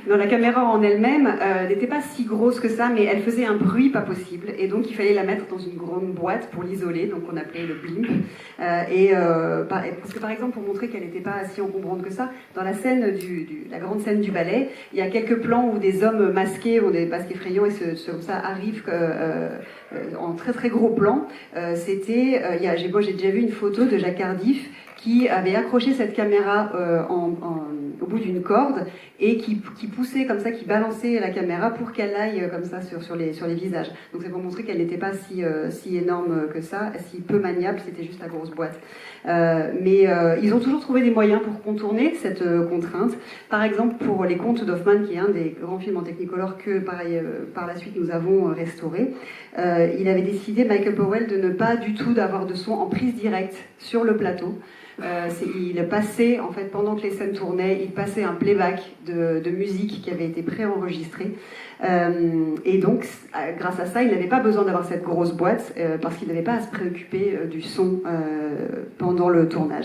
S3: Non, la caméra en elle-même n'était pas si grosse que ça, mais elle faisait un bruit pas possible, et donc il fallait la mettre dans une grande boîte pour l'isoler, donc on appelait le blimp. Parce que par exemple, pour montrer qu'elle n'était pas si encombrante que ça, dans la scène la grande scène du ballet, il y a quelques plans où des hommes masqués, ont des masques effrayants, et comme ça arrivent en très très gros plan. J'ai déjà vu une photo de Jacques Cardiff qui avait accroché cette caméra au bout d'une corde et qui poussait comme ça, qui balançait la caméra pour qu'elle aille comme ça sur les visages. Donc c'est pour montrer qu'elle n'était pas si énorme que ça, si peu maniable, c'était juste la grosse boîte. Mais ils ont toujours trouvé des moyens pour contourner cette contrainte. Par exemple, pour Les Contes d'Hoffmann, qui est un des grands films en Technicolor que par la suite nous avons restauré, il avait décidé, Michael Powell, de ne pas du tout d'avoir de son en prise directe sur le plateau. Il passait, en fait, pendant que les scènes tournaient, il passait un playback de musique qui avait été préenregistré. Et donc, grâce à ça, il n'avait pas besoin d'avoir cette grosse boîte parce qu'il n'avait pas à se préoccuper du son pendant le tournage.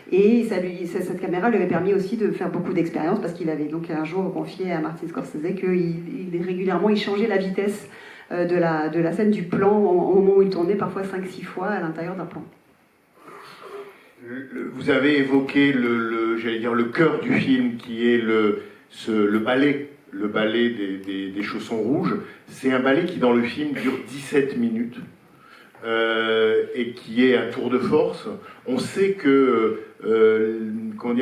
S3: Et cette caméra lui avait permis aussi de faire beaucoup d'expériences parce qu'il avait donc un jour confié à Martin Scorsese qu'il régulièrement il changeait la vitesse de la scène du plan au moment où il tournait, parfois 5-6 fois à l'intérieur d'un plan.
S1: Vous avez évoqué le cœur du film qui est le ballet des Chaussons rouges. C'est un ballet qui dans le film dure 17 minutes et qui est un tour de force. On sait que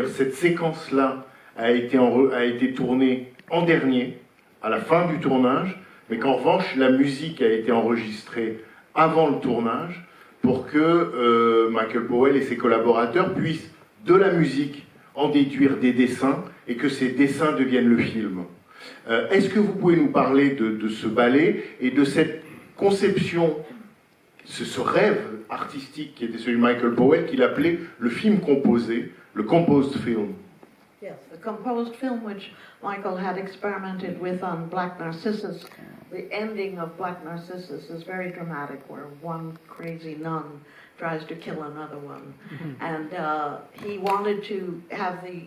S1: cette séquence-là a été tourné en dernier, à la fin du tournage, mais qu'en revanche, la musique a été enregistrée avant le tournage pour que Michael Powell et ses collaborateurs puissent, de la musique, en déduire des dessins et que ces dessins deviennent le film. Est-ce que vous pouvez nous parler de ce ballet et de cette conception, ce rêve artistique qui était celui de Michael Powell, qu'il appelait le film composé, le composed film?
S2: Yes, the composed film which Michael had experimented with on Black Narcissus. The ending of Black Narcissus is very dramatic, where one crazy nun tries to kill another one. And he wanted to have the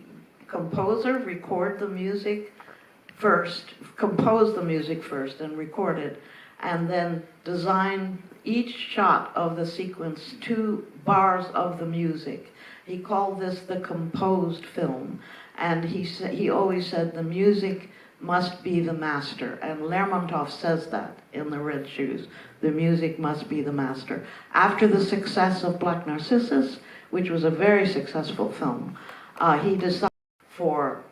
S2: composer record the music first, compose the music first and record it, and then design each shot of the sequence to bars of the music. He called this the composed film, and he always said the music must be the master, and Lermontov says that in The Red Shoes. The music must be the master. After the success of Black Narcissus, which was a very successful film, he decided for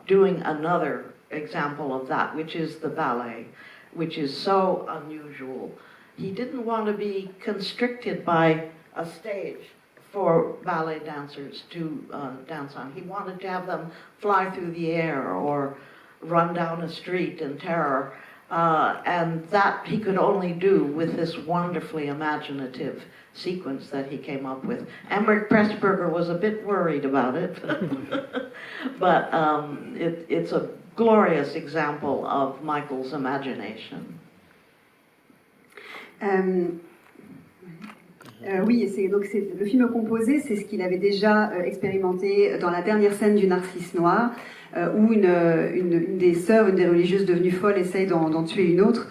S2: doing another example of that, which is the ballet, which is so unusual. He didn't want to be constricted by a stage for ballet dancers to dance on. He wanted to have them fly through the air or run down a street in terror, and that he could only do with this wonderfully imaginative sequence that he came up with. Emeric Pressburger was a bit worried about it, but it's a glorious example of Michael's imagination.
S3: Oui, c'est le film composé, c'est ce qu'il avait déjà expérimenté dans la dernière scène du Narcisse Noir, où une des sœurs, une des religieuses devenues folles, essaye d'en tuer une autre.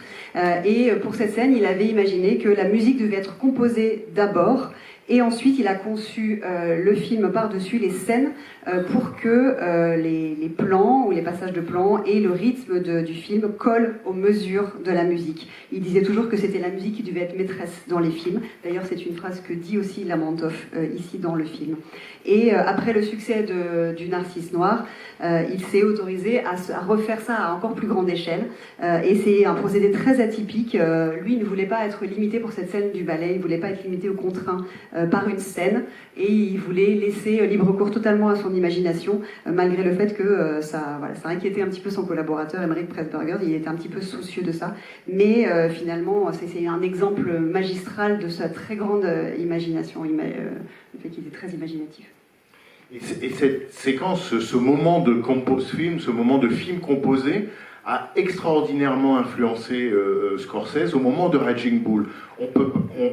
S3: Et pour cette scène, il avait imaginé que la musique devait être composée d'abord, et ensuite il a conçu le film par-dessus les scènes pour que les plans ou les passages de plans et le rythme du film collent aux mesures de la musique. Il disait toujours que c'était la musique qui devait être maîtresse dans les films. D'ailleurs, c'est une phrase que dit aussi Lermontov ici dans le film. Et après le succès du Narcisse Noir, il s'est autorisé à refaire ça à encore plus grande échelle. Et c'est un procédé très atypique. Lui, il ne voulait pas être limité pour cette scène du ballet, il ne voulait pas être limité aux contraintes par une scène, et il voulait laisser libre cours totalement à son imagination, malgré le fait que ça inquiétait un petit peu son collaborateur, Emeric Pressburger. Il était un petit peu soucieux de ça. Mais finalement, c'est un exemple magistral de sa très grande imagination, le fait qu'il était très imaginatif.
S1: Et cette séquence, ce moment de compose film, ce moment de film composé, a extraordinairement influencé Scorsese au moment de Raging Bull.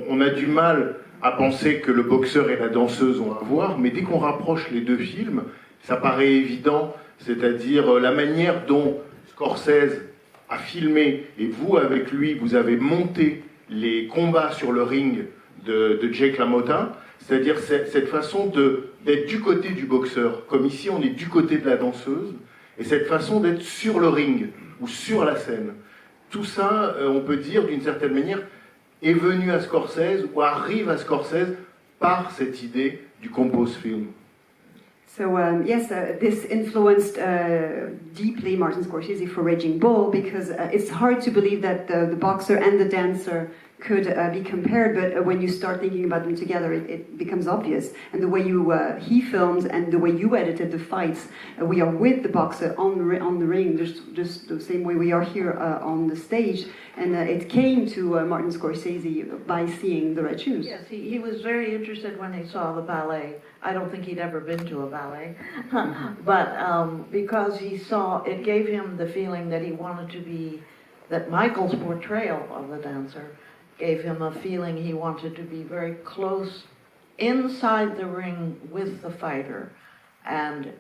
S1: On a du mal à penser que le boxeur et la danseuse ont à voir, mais dès qu'on rapproche les deux films, ça paraît évident, c'est-à-dire la manière dont Scorsese a filmé, et vous, avec lui, vous avez monté les combats sur le ring de Jake LaMotta, c'est-à-dire cette façon d'être du côté du boxeur, comme ici on est du côté de la danseuse, et cette façon d'être sur le ring, ou sur la scène. Tout ça, on peut dire, d'une certaine manière, est venu à Scorsese, ou arrive à Scorsese, par cette idée du compose film.
S3: So yes, this influenced deeply Martin Scorsese for Raging Bull, because it's hard to believe that the boxer and the dancer could be compared, but when you start thinking about them together, it becomes obvious. And the way he filmed and the way you edited the fights, we are with the boxer on the ring, just the same way we are here on the stage. And it came to Martin Scorsese by seeing The Red Shoes.
S2: Yes, he was very interested when he saw the ballet. I don't think he'd ever been to a ballet, but because he saw, it gave him the feeling that he wanted to be, that Michael's portrayal of the dancer gave him a feeling he wanted to be very close inside the ring with the fighter. And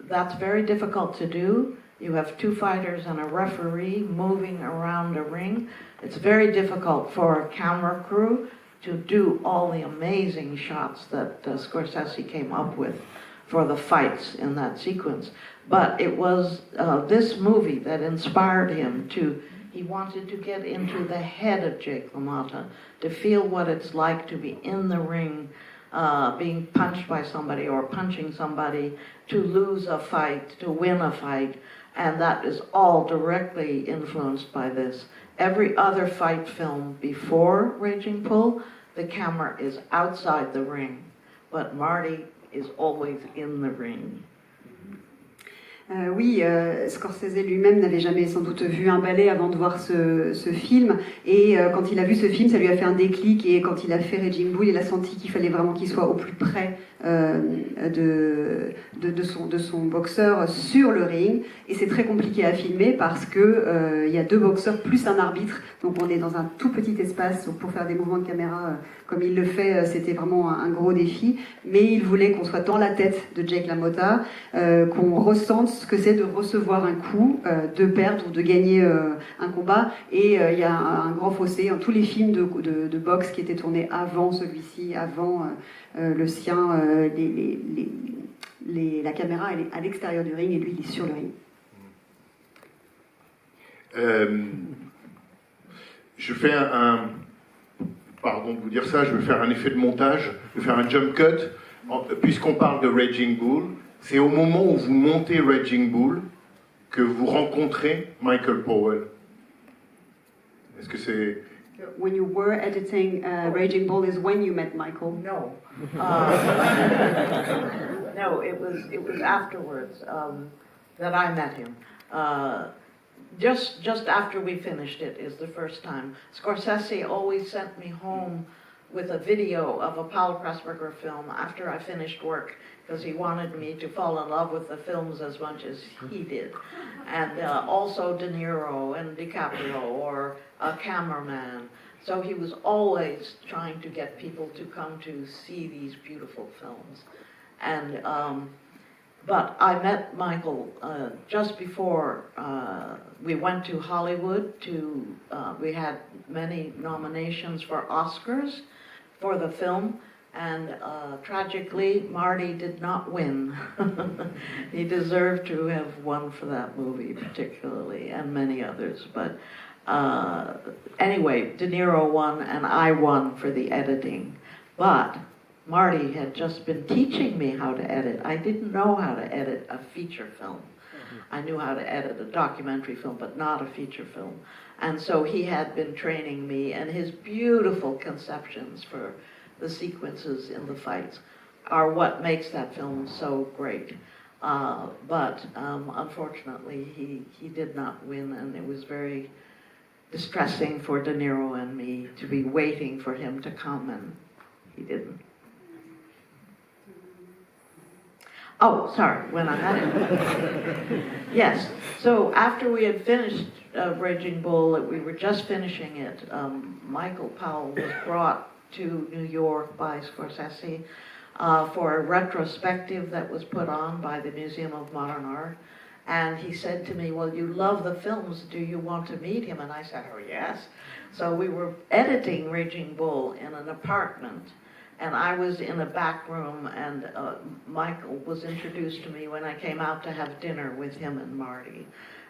S2: that's very difficult to do. You have two fighters and a referee moving around a ring. It's very difficult for a camera crew to do all the amazing shots that Scorsese came up with for the fights in that sequence. But it was this movie that inspired him to, he wanted to get into the head of Jake LaMotta, to feel what it's like to be in the ring being punched by somebody or punching somebody to lose a fight, to win a fight, and that is all directly influenced by this. Every other fight film before Raging Bull, the camera is outside the ring, but Marty is always in the ring.
S3: Oui, Scorsese lui-même n'avait jamais sans doute vu un ballet avant de voir ce film, et quand il a vu ce film, ça lui a fait un déclic, et quand il a fait Raging Bull, il a senti qu'il fallait vraiment qu'il soit au plus près de son boxeur sur le ring, et c'est très compliqué à filmer parce que il y a deux boxeurs plus un arbitre, donc on est dans un tout petit espace, donc pour faire des mouvements de caméra comme il le fait, c'était vraiment un gros défi, mais il voulait qu'on soit dans la tête de Jake LaMotta, qu'on ressente ce que c'est de recevoir un coup, de perdre ou de gagner un combat, et il y a un grand fossé. Tous les films de boxe qui étaient tournés avant celui-ci, avant le sien, la caméra elle est à l'extérieur du ring et lui il est sur le ring.
S1: Je fais pardon de vous dire ça, je vais faire un effet de montage, je vais faire un jump cut, puisqu'on parle de Raging Bull. C'est au moment où vous montez Raging Bull que vous rencontrez Michael Powell. Est-ce que c'est...
S3: When you were editing Raging Bull is when you met Michael?
S2: No. No, it was afterwards that I met him. Just after we finished it is the first time. Scorsese always sent me home with a video of a Powell Pressburger film after I finished work, because he wanted me to fall in love with the films as much as he did. And also De Niro and DiCaprio or a cameraman. So he was always trying to get people to come to see these beautiful films. And but I met Michael just before we went to Hollywood. We had many nominations for Oscars for the film, and tragically, Marty did not win. He deserved to have won for that movie particularly, and many others. But anyway, De Niro won, and I won for the editing. But Marty had just been teaching me how to edit. I didn't know how to edit a feature film. I knew how to edit a documentary film, but not a feature film. And so he had been training me, and his beautiful conceptions for the sequences in the fights are what makes that film so great. But unfortunately, he did not win, and it was very distressing for De Niro and me to be waiting for him to come, and he didn't. Oh, sorry, when I had it. Yes, so after we had finished Raging Bull, we were just finishing it, Michael Powell was brought to New York by Scorsese for a retrospective that was put on by the Museum of Modern Art. And he said to me, well, you love the films, do you want to meet him? And I said, oh, yes. So we were editing Raging Bull in an apartment. And I was in a back room, and Michael was introduced to me when I came out to have dinner with him and Marty.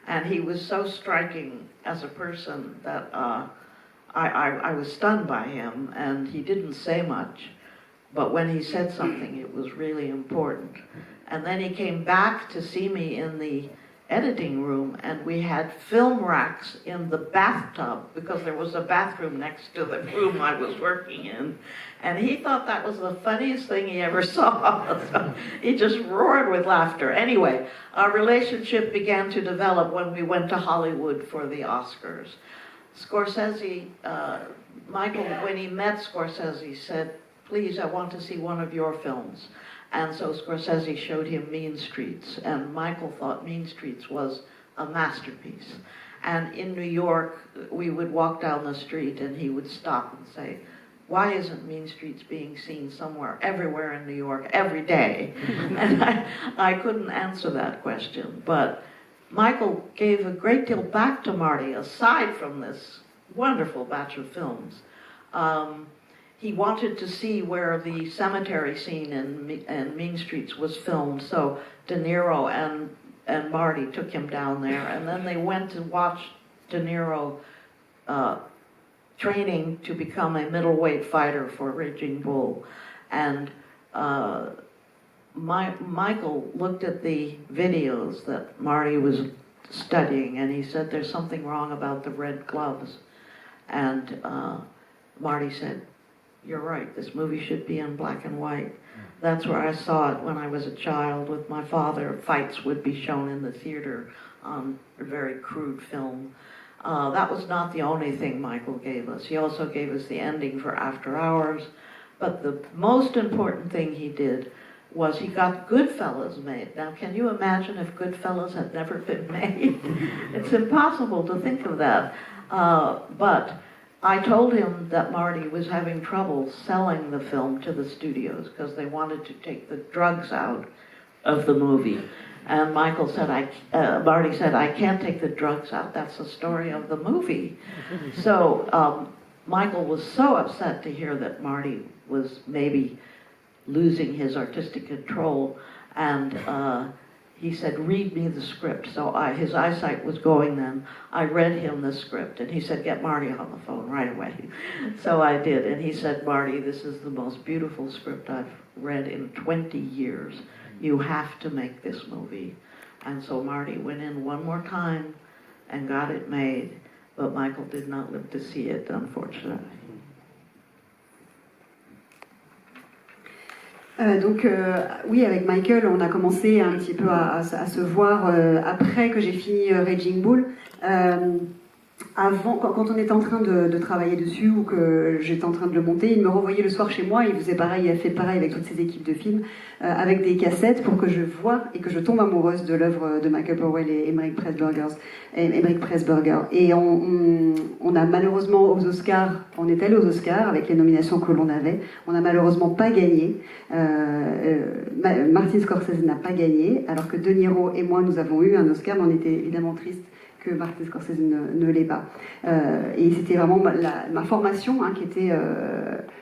S2: And he was so striking as a person that I was stunned by him, and he didn't say much. But when he said something, it was really important. And then he came back to see me in the editing room, and we had film racks in the bathtub because there was a bathroom next to the room I was working in. And he thought that was the funniest thing he ever saw. So he just roared with laughter. Anyway, our relationship began to develop when we went to Hollywood for the Oscars. Scorsese, Michael, when he met Scorsese, said, please, I want to see one of your films. And so Scorsese showed him Mean Streets, and Michael thought Mean Streets was a masterpiece. And in New York, we would walk down the street and he would stop and say, why isn't Mean Streets being seen somewhere, everywhere in New York, every day? And I couldn't answer that question, but Michael gave a great deal back to Marty, aside from this wonderful batch of films. He wanted to see where the cemetery scene in Mean Streets was filmed, so De Niro and Marty took him down there, and then they went to watch De Niro training to become a middleweight fighter for Raging Bull. And Michael looked at the videos that Marty was studying, and he said, "There's something wrong about the red gloves." And Marty said, "You're right, this movie should be in black and white." That's where I saw it when I was a child with my father. Fights would be shown in the theater on a very crude film. That was not the only thing Michael gave us. He also gave us the ending for After Hours. But the most important thing he did was he got Goodfellas made. Now, can you imagine if Goodfellas had never been made? It's impossible to think of that. But I told him that Marty was having trouble selling the film to the studios because they wanted to take the drugs out of the movie. And Marty said, "I can't take the drugs out. That's the story of the movie." So Michael was so upset to hear that Marty was maybe losing his artistic control, and he said, "Read me the script." So his eyesight was going then. I read him the script, and he said, "Get Marty on the phone right away." So I did, and he said, "Marty, this is the most beautiful script I've read in 20 years. You have to make this movie." And so Marty went in one more time and got it made, but Michael did not live to see it, unfortunately.
S3: Oui, avec Michael, on a commencé un petit peu à se voir après que j'ai fini Raging Bull. Avant, quand on était en train de travailler dessus ou que j'étais en train de le monter, il me renvoyait le soir chez moi. Il faisait pareil, il a fait pareil avec toutes ses équipes de films, avec des cassettes pour que je voie et que je tombe amoureuse de l'œuvre de Michael Powell et Emeric Pressburger. Et on a malheureusement aux Oscars, on est allé aux Oscars avec les nominations que l'on avait. On n'a malheureusement pas gagné. Martin Scorsese n'a pas gagné, alors que De Niro et moi nous avons eu un Oscar, mais on était évidemment tristes que Martin Scorsese ne l'est pas. Et c'était vraiment ma formation qui était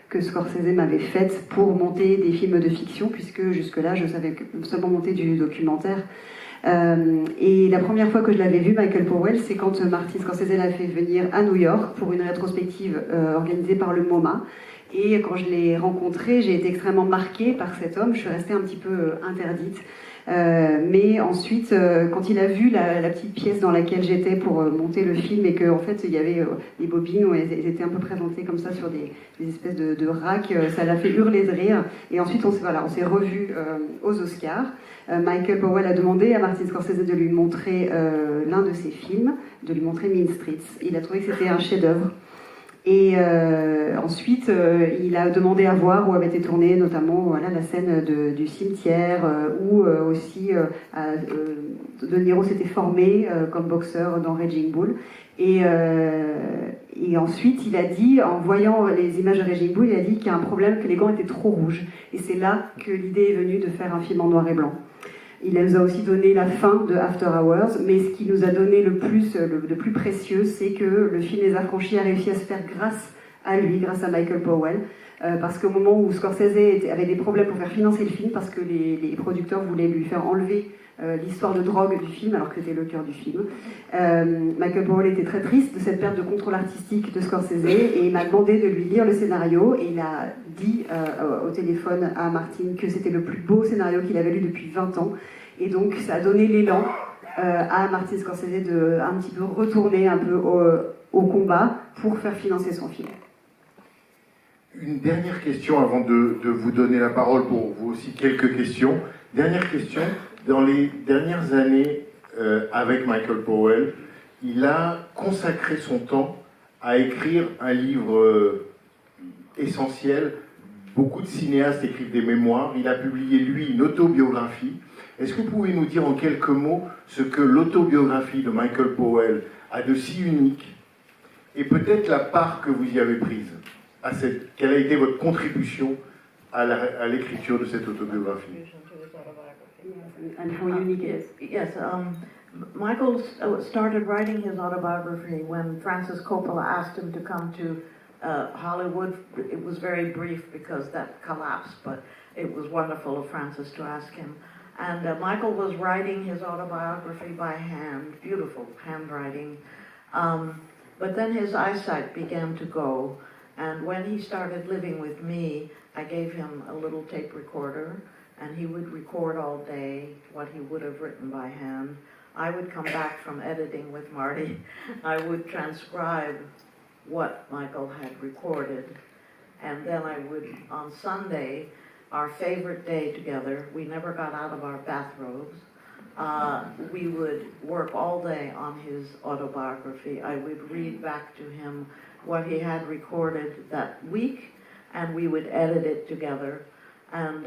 S3: que Scorsese m'avait faite pour monter des films de fiction, puisque jusque-là je savais seulement monter du documentaire. Et la première fois que je l'avais vu, Michael Powell, c'est quand Martin Scorsese l'a fait venir à New York pour une rétrospective organisée par le MoMA. Et quand je l'ai rencontré, j'ai été extrêmement marquée par cet homme. Je suis restée un petit peu interdite. Mais ensuite, quand il a vu la petite pièce dans laquelle j'étais pour monter le film et qu'en fait il y avait des bobines où elles étaient un peu présentées comme ça sur des espèces de racks, ça l'a fait hurler de rire. Et ensuite on s'est revus aux Oscars. Michael Powell a demandé à Martin Scorsese de lui montrer l'un de ses films, de lui montrer Mean Streets. Il a trouvé que c'était un chef-d'œuvre. Et ensuite, il a demandé à voir où avait été tournée notamment la scène du cimetière, où aussi De Niro s'était formé comme boxeur dans Raging Bull. Et ensuite, il a dit, en voyant les images de Raging Bull, il a dit qu'il y a un problème, que les gants étaient trop rouges. Et c'est là que l'idée est venue de faire un film en noir et blanc. Il nous a aussi donné la fin de After Hours, mais ce qui nous a donné le plus précieux, c'est que le film Les Affranchis a réussi à se faire grâce à lui, grâce à Michael Powell, parce qu'au moment où Scorsese avait des problèmes pour faire financer le film, parce que les producteurs voulaient lui faire enlever l'histoire de drogue du film, alors que c'était le cœur du film, Michael Powell était très triste de cette perte de contrôle artistique de Scorsese, et il m'a demandé de lui lire le scénario, et il a dit au téléphone à Martin que c'était le plus beau scénario qu'il avait lu depuis 20 ans, et donc ça a donné l'élan à Martin Scorsese de un petit peu retourner un peu au combat pour faire financer son film.
S1: Une dernière question avant de vous donner la parole pour vous aussi quelques questions. Dernière question, dans les dernières années avec Michael Powell, il a consacré son temps à écrire un livre essentiel. Beaucoup de cinéastes écrivent des mémoires. Il a publié, lui, une autobiographie. Est-ce que vous pouvez nous dire en quelques mots ce que l'autobiographie de Michael Powell a de si unique et peut-être la part que vous y avez prise quelle a été votre contribution à l'écriture de cette autobiographie?
S3: And how unique it is.
S2: Yes, Michael started writing his autobiography when Francis Coppola asked him to come to Hollywood. It was very brief because that collapsed, but it was wonderful of Francis to ask him. And Michael was writing his autobiography by hand, beautiful handwriting. But then his eyesight began to go, And when he started living with me, I gave him a little tape recorder, and he would record all day what he would have written by hand. I would come back from editing with Marty. I would transcribe what Michael had recorded. And then I would, on Sunday, our favorite day together, we never got out of our bathrobes. We would work all day on his autobiography. I would read back to him what he had recorded that week, and we would edit it together. And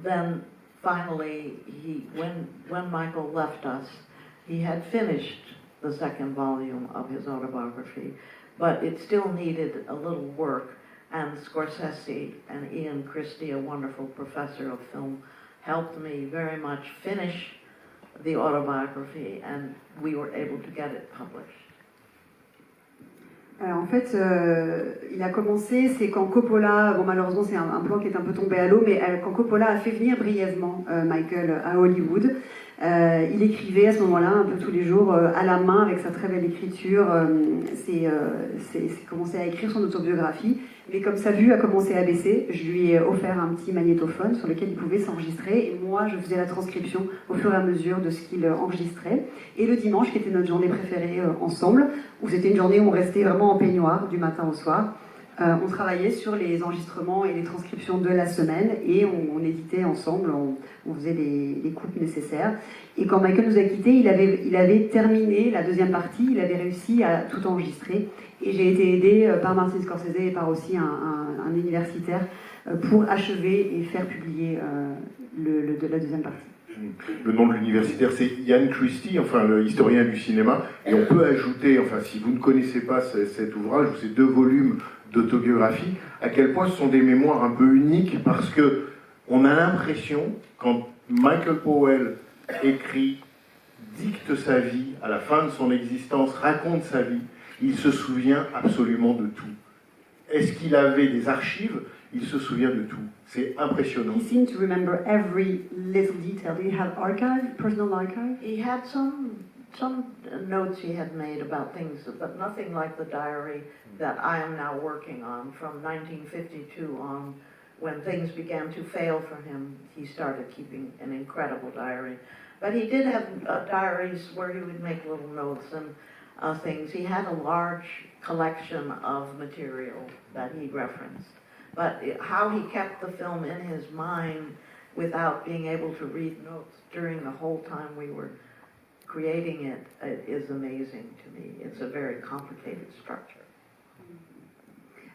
S2: then finally, when Michael left us, he had finished the second volume of his autobiography, but it still needed a little work. And Scorsese and Ian Christie, a wonderful professor of film, helped me very much finish the autobiography, and we were able to get it published.
S3: En fait, il a commencé, c'est quand Coppola, bon malheureusement c'est un plan qui est un peu tombé à l'eau, mais quand Coppola a fait venir brièvement Michael à Hollywood, il écrivait à ce moment-là un peu tous les jours à la main avec sa très belle écriture, c'est commencé à écrire son autobiographie, mais comme sa vue a commencé à baisser, je lui ai offert un petit magnétophone sur lequel il pouvait s'enregistrer, et moi je faisais la transcription au fur et à mesure de ce qu'il enregistrait. Et le dimanche, qui était notre journée préférée ensemble, où c'était une journée où on restait vraiment en peignoir du matin au soir, on travaillait sur les enregistrements et les transcriptions de la semaine, et on éditait ensemble, on faisait les coupes nécessaires. Et quand Michael nous a quittés, il avait terminé la deuxième partie, il avait réussi à tout enregistrer, et j'ai été aidée par Martin Scorsese et par aussi un universitaire pour achever et faire publier la deuxième partie.
S1: Le nom de l'universitaire, c'est Ian Christie, enfin le historien du cinéma, et on peut ajouter, enfin si vous ne connaissez pas cet ouvrage, ces 2 volumes d'autobiographie, à quel point ce sont des mémoires un peu uniques, parce que on a l'impression, quand Michael Powell écrit, dicte sa vie, à la fin de son existence, raconte sa vie, il se souvient absolument de tout. Est-ce qu'il avait des archives? Il se souvient de tout. C'est impressionnant.
S3: He seemed to remember every little detail. Did he have archive, personal archive?
S2: He had some notes he had made about things, but nothing like the diary that I am now working on from 1952 on. When things began to fail for him, he started keeping an incredible diary. But he did have diaries where he would make little notes and things. He had a large collection of material that he referenced. But how he kept the film in his mind without being able to read notes during the whole time we were creating it is amazing to me. It's a very complicated structure.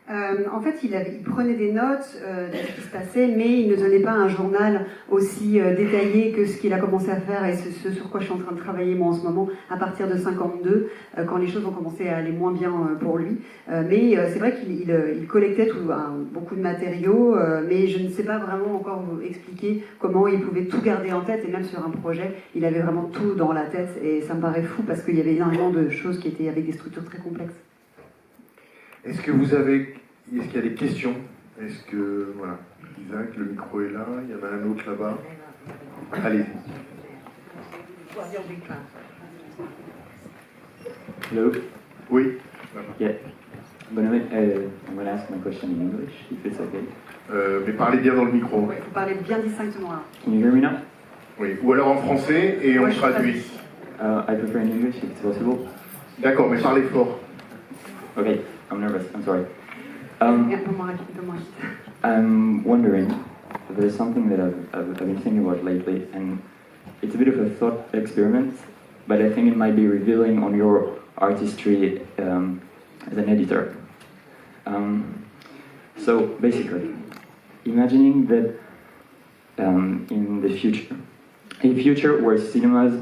S3: En fait, il prenait des notes de ce qui se passait, mais il ne tenait pas un journal aussi détaillé que ce qu'il a commencé à faire et ce sur quoi je suis en train de travailler moi en ce moment à partir de 52, quand les choses ont commencé à aller moins bien pour lui. Mais c'est vrai qu'il collectait beaucoup de matériaux, mais je ne sais pas vraiment encore vous expliquer comment il pouvait tout garder en tête, et même sur un projet, il avait vraiment tout dans la tête, et ça me paraît fou parce qu'il y avait énormément de choses qui étaient avec des structures très complexes.
S1: Est-ce qu'il y a des questions? Est-ce que, voilà, Isaac, le micro est là, il y en a un autre là-bas. Allez-y.
S4: Hello?
S1: Oui.
S4: Yeah. I'm going to ask my question in English, if it's okay.
S1: Mais parlez bien dans le micro.
S3: Il faut parler bien distinctement là.
S4: Can you hear me now?
S1: Oui. Ou alors en français et on
S3: Moi,
S1: traduit.
S4: I prefer in English, if it's possible.
S1: D'accord, mais parlez fort.
S4: Okay, I'm nervous, I'm sorry.
S3: I'm
S4: wondering, there's something that I've been thinking about lately, and it's a bit of a thought experiment, but I think it might be revealing on your artistry as an editor. So basically, imagining that in the future, a future where cinemas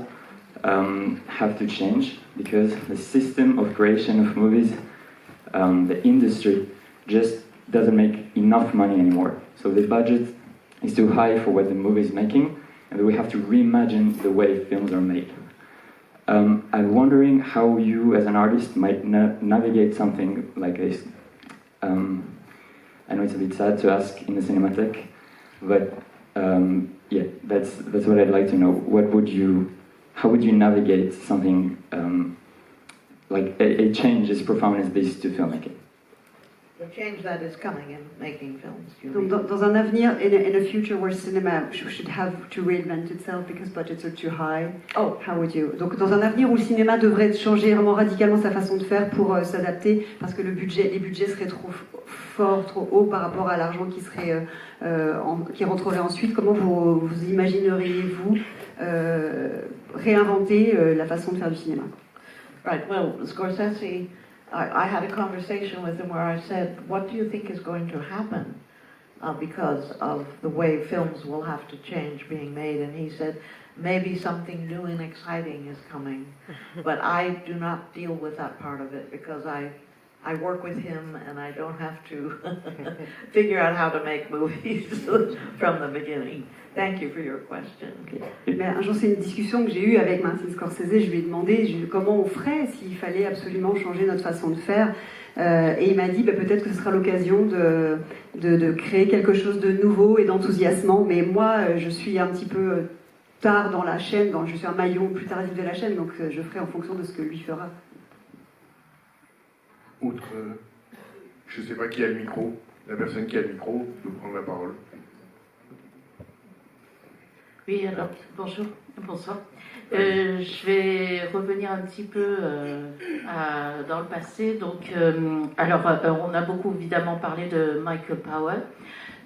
S4: have to change because the system of creation of movies, the industry, just doesn't make enough money anymore. So the budget is too high for what the movie is making, and we have to reimagine the way films are made. I'm wondering how you, as an artist, might navigate something like this. I know it's a bit sad to ask in the Cinémathèque, but yeah, that's what I'd like to know. How would you navigate something like a change as profound as this to filmmaking?
S2: the change that is coming in making films. You
S3: Donc,
S2: mean?
S3: dans un avenir, in a future where cinema should have to reinvent itself because budgets are too high,
S2: Oh,
S3: how would you? Donc, dans un avenir où le cinéma devrait changer vraiment radicalement sa façon de faire pour s'adapter, parce que les budgets seraient trop forts, trop hauts par rapport à l'argent qui serait qui rentrerait ensuite. Comment vous imagineriez-vous réinventer la façon de faire du cinéma?
S2: right. Well, Scorsese, I had a conversation with him where I said, what do you think is going to happen because of the way films will have to change being made? And he said, maybe something new and exciting is coming. But I do not deal with that part of it because I work with him and I don't have to figure out how to make movies from the beginning. Thank you for your question.
S3: Mais un jour, c'est une discussion que j'ai eue avec Martin Scorsese. Je lui ai demandé comment on ferait s'il fallait absolument changer notre façon de faire. Et il m'a dit peut-être que ce sera l'occasion de créer quelque chose de nouveau et d'enthousiasmant. Mais moi, je suis un petit peu tard dans la chaîne, je suis un maillon plus tardif de la chaîne, donc je ferai en fonction de ce que lui fera.
S1: Outre, je ne sais pas qui a le micro, la personne qui a le micro peut prendre la parole.
S5: Oui, alors, bonjour, bonsoir. Je vais revenir un petit peu dans le passé. Donc, on a beaucoup évidemment parlé de Michael Powell.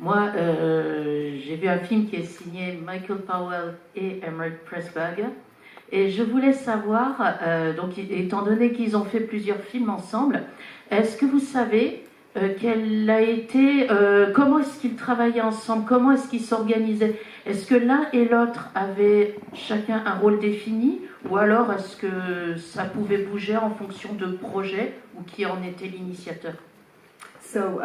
S5: Moi, j'ai vu un film qui est signé Michael Powell et Emeric Pressburger. Et je voulais savoir, donc, étant donné qu'ils ont fait plusieurs films ensemble, est-ce que vous savez quel a été, comment est-ce qu'ils travaillaient ensemble, comment est-ce qu'ils s'organisaient? Est-ce que l'un et l'autre avaient chacun un rôle défini, ou alors est-ce que ça pouvait bouger en fonction de projets, ou qui en était l'initiateur?
S3: So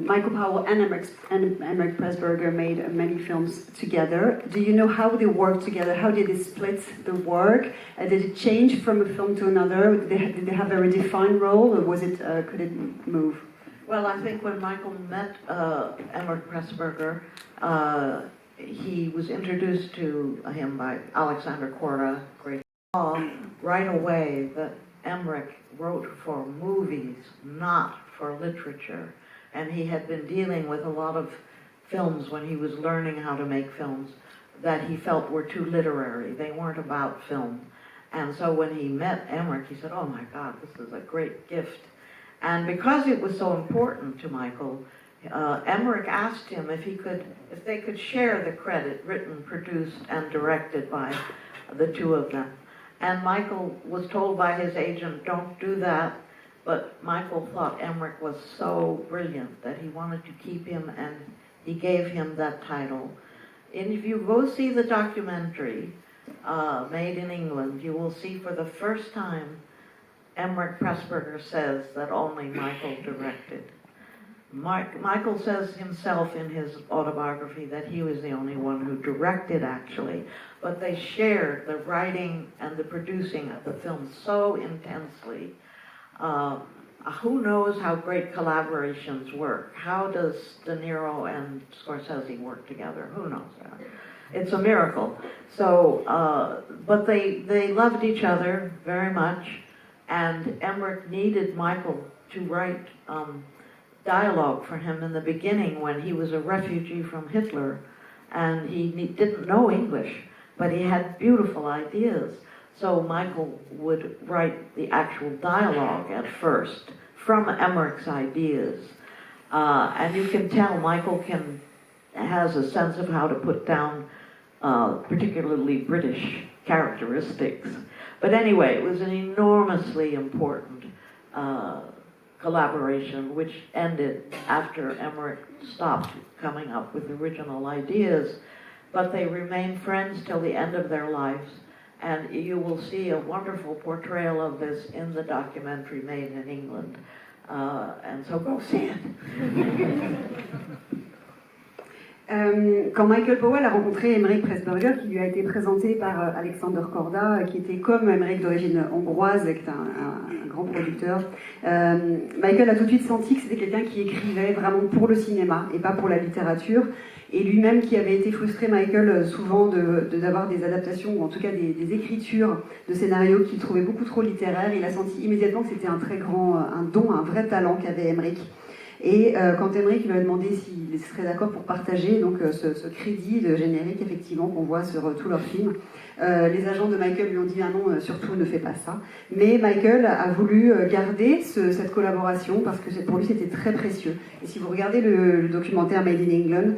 S3: Michael Powell and Emeric Pressburger made many films together. Do you know how they worked together? How did they split the work? Did it change from a film to another? Did they have a very defined role, or was it could it move?
S2: Well, I think when Michael met Emeric Pressburger, he was introduced to him by Alexander Korda, great. Right away that Emeric wrote for movies, not for literature. And he had been dealing with a lot of films when he was learning how to make films that he felt were too literary. They weren't about film. And so when he met Emeric, he said, oh my God, this is a great gift. And because it was so important to Michael, Emeric asked him if they could share the credit, written, produced, and directed by the two of them. And Michael was told by his agent, don't do that. But Michael thought Emeric was so brilliant that he wanted to keep him, and he gave him that title. And if you go see the documentary, Made in England, you will see for the first time Emeric Pressburger says that only Michael directed. Michael says himself in his autobiography that he was the only one who directed, actually, but they shared the writing and the producing of the film so intensely. Who knows how great collaborations work? How does De Niro and Scorsese work together? Who knows? It's a miracle. So, but they loved each other very much, and Emeric needed Michael to write dialogue for him in the beginning when he was a refugee from Hitler, and he didn't know English, but he had beautiful ideas. So Michael would write the actual dialogue at first from Emeric's ideas. And you can tell Michael has a sense of how to put down particularly British characteristics. But anyway, it was an enormously important collaboration, which ended after Emeric stopped coming up with original ideas. But they remained friends till the end of their lives. And you will see a wonderful portrayal of this in the documentary Made in England. And so go see it.
S3: Quand Michael Powell a rencontré Emeric Pressburger, qui lui a été présenté par Alexander Korda, qui était comme Emeric d'origine hongroise, qui est un grand producteur, Michael a tout de suite senti que c'était quelqu'un qui écrivait vraiment pour le cinéma et pas pour la littérature. Et lui-même qui avait été frustré, Michael, souvent d'avoir des adaptations, ou en tout cas des écritures de scénarios qu'il trouvait beaucoup trop littéraires, il a senti immédiatement que c'était un très grand un don, un vrai talent qu'avait Emeric. Et quand Emeric lui a demandé s'il serait d'accord pour partager donc, ce crédit de générique, effectivement, qu'on voit sur tous leurs films, les agents de Michael lui ont dit « Ah non, surtout ne fais pas ça ». Mais Michael a voulu garder cette collaboration parce que pour lui c'était très précieux. Et si vous regardez le documentaire Made in England,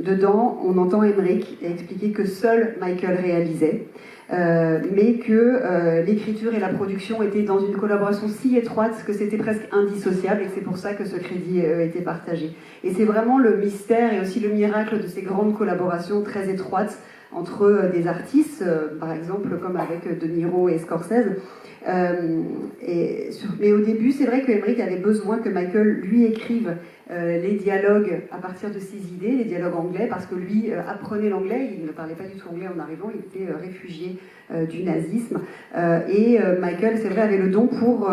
S3: dedans on entend Emeric expliquer que seul Michael réalisait. Mais que l'écriture et la production étaient dans une collaboration si étroite que c'était presque indissociable et que c'est pour ça que ce crédit était partagé. Et c'est vraiment le mystère et aussi le miracle de ces grandes collaborations très étroites entre des artistes, par exemple comme avec De Niro et Scorsese. Mais au début, c'est vrai que Emeric avait besoin que Michael lui écrive les dialogues à partir de ses idées, les dialogues anglais, parce que lui apprenait l'anglais, il ne parlait pas du tout anglais en arrivant, il était réfugié du nazisme. Et Michael, c'est vrai, avait le don pour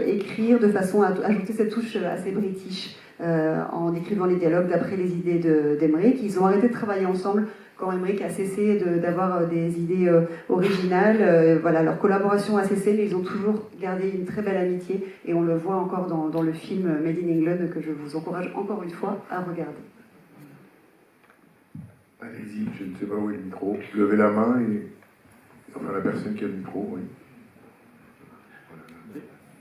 S3: écrire de façon à ajouter cette touche assez british en écrivant les dialogues d'après les idées d'Emeric. Ils ont arrêté de travailler ensemble quand Emeric a cessé d'avoir des idées originales. Voilà, leur collaboration a cessé, mais ils ont toujours gardé une très belle amitié et on le voit encore dans le film Made in England que je vous encourage encore une fois à regarder.
S1: Allez-y, je ne sais pas où est le micro. Levez la main et... Enfin, la personne qui a le micro, oui.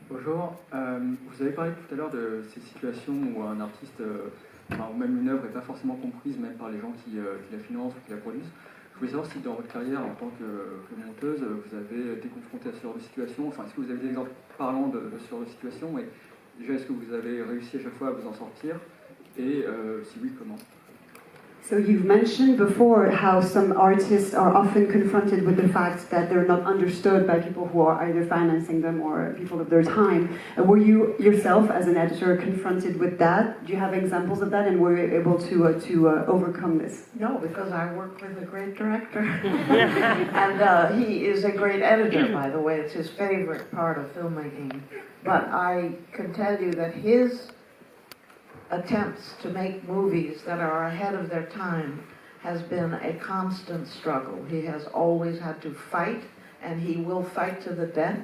S6: Bonjour, vous avez parlé tout à l'heure de ces situations où un artiste, ou même une œuvre n'est pas forcément comprise, même par les gens qui la financent ou qui la produisent. Je voulais savoir si dans votre carrière en tant que monteuse, vous avez été confronté à ce genre de situation. Enfin, est-ce que vous avez des exemples parlants de ce genre de situation? Et déjà, est-ce que vous avez réussi à chaque fois à vous en sortir? Et si oui, comment?
S3: So you've mentioned before how some artists are often confronted with the fact that they're not understood by people who are either financing them or people of their time. Were you yourself, as an editor, confronted with that? Do you have examples of that, and were you able to overcome this?
S2: No, because I work with a great director. And he is a great editor, by the way. It's his favorite part of filmmaking. But I can tell you that his attempts to make movies that are ahead of their time has been a constant struggle. He has always had to fight, and he will fight to the death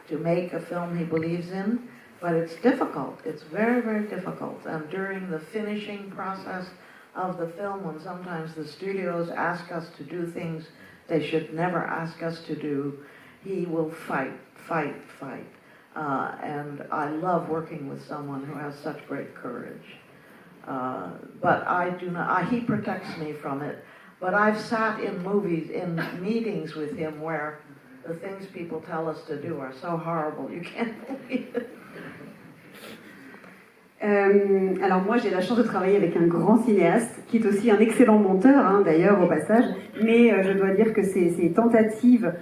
S2: to make a film he believes in, but it's difficult. It's very, very difficult. And during the finishing process of the film, when sometimes the studios ask us to do things they should never ask us to do, he will fight. And I love working with someone who has such great courage. But I do not, he protects me from it. But I've sat in meetings with him where the things people tell us to do are so horrible, you can't believe it.
S3: Alors moi j'ai la chance de travailler avec un grand cinéaste qui est aussi un excellent monteur d'ailleurs au passage, mais je dois dire que ces tentatives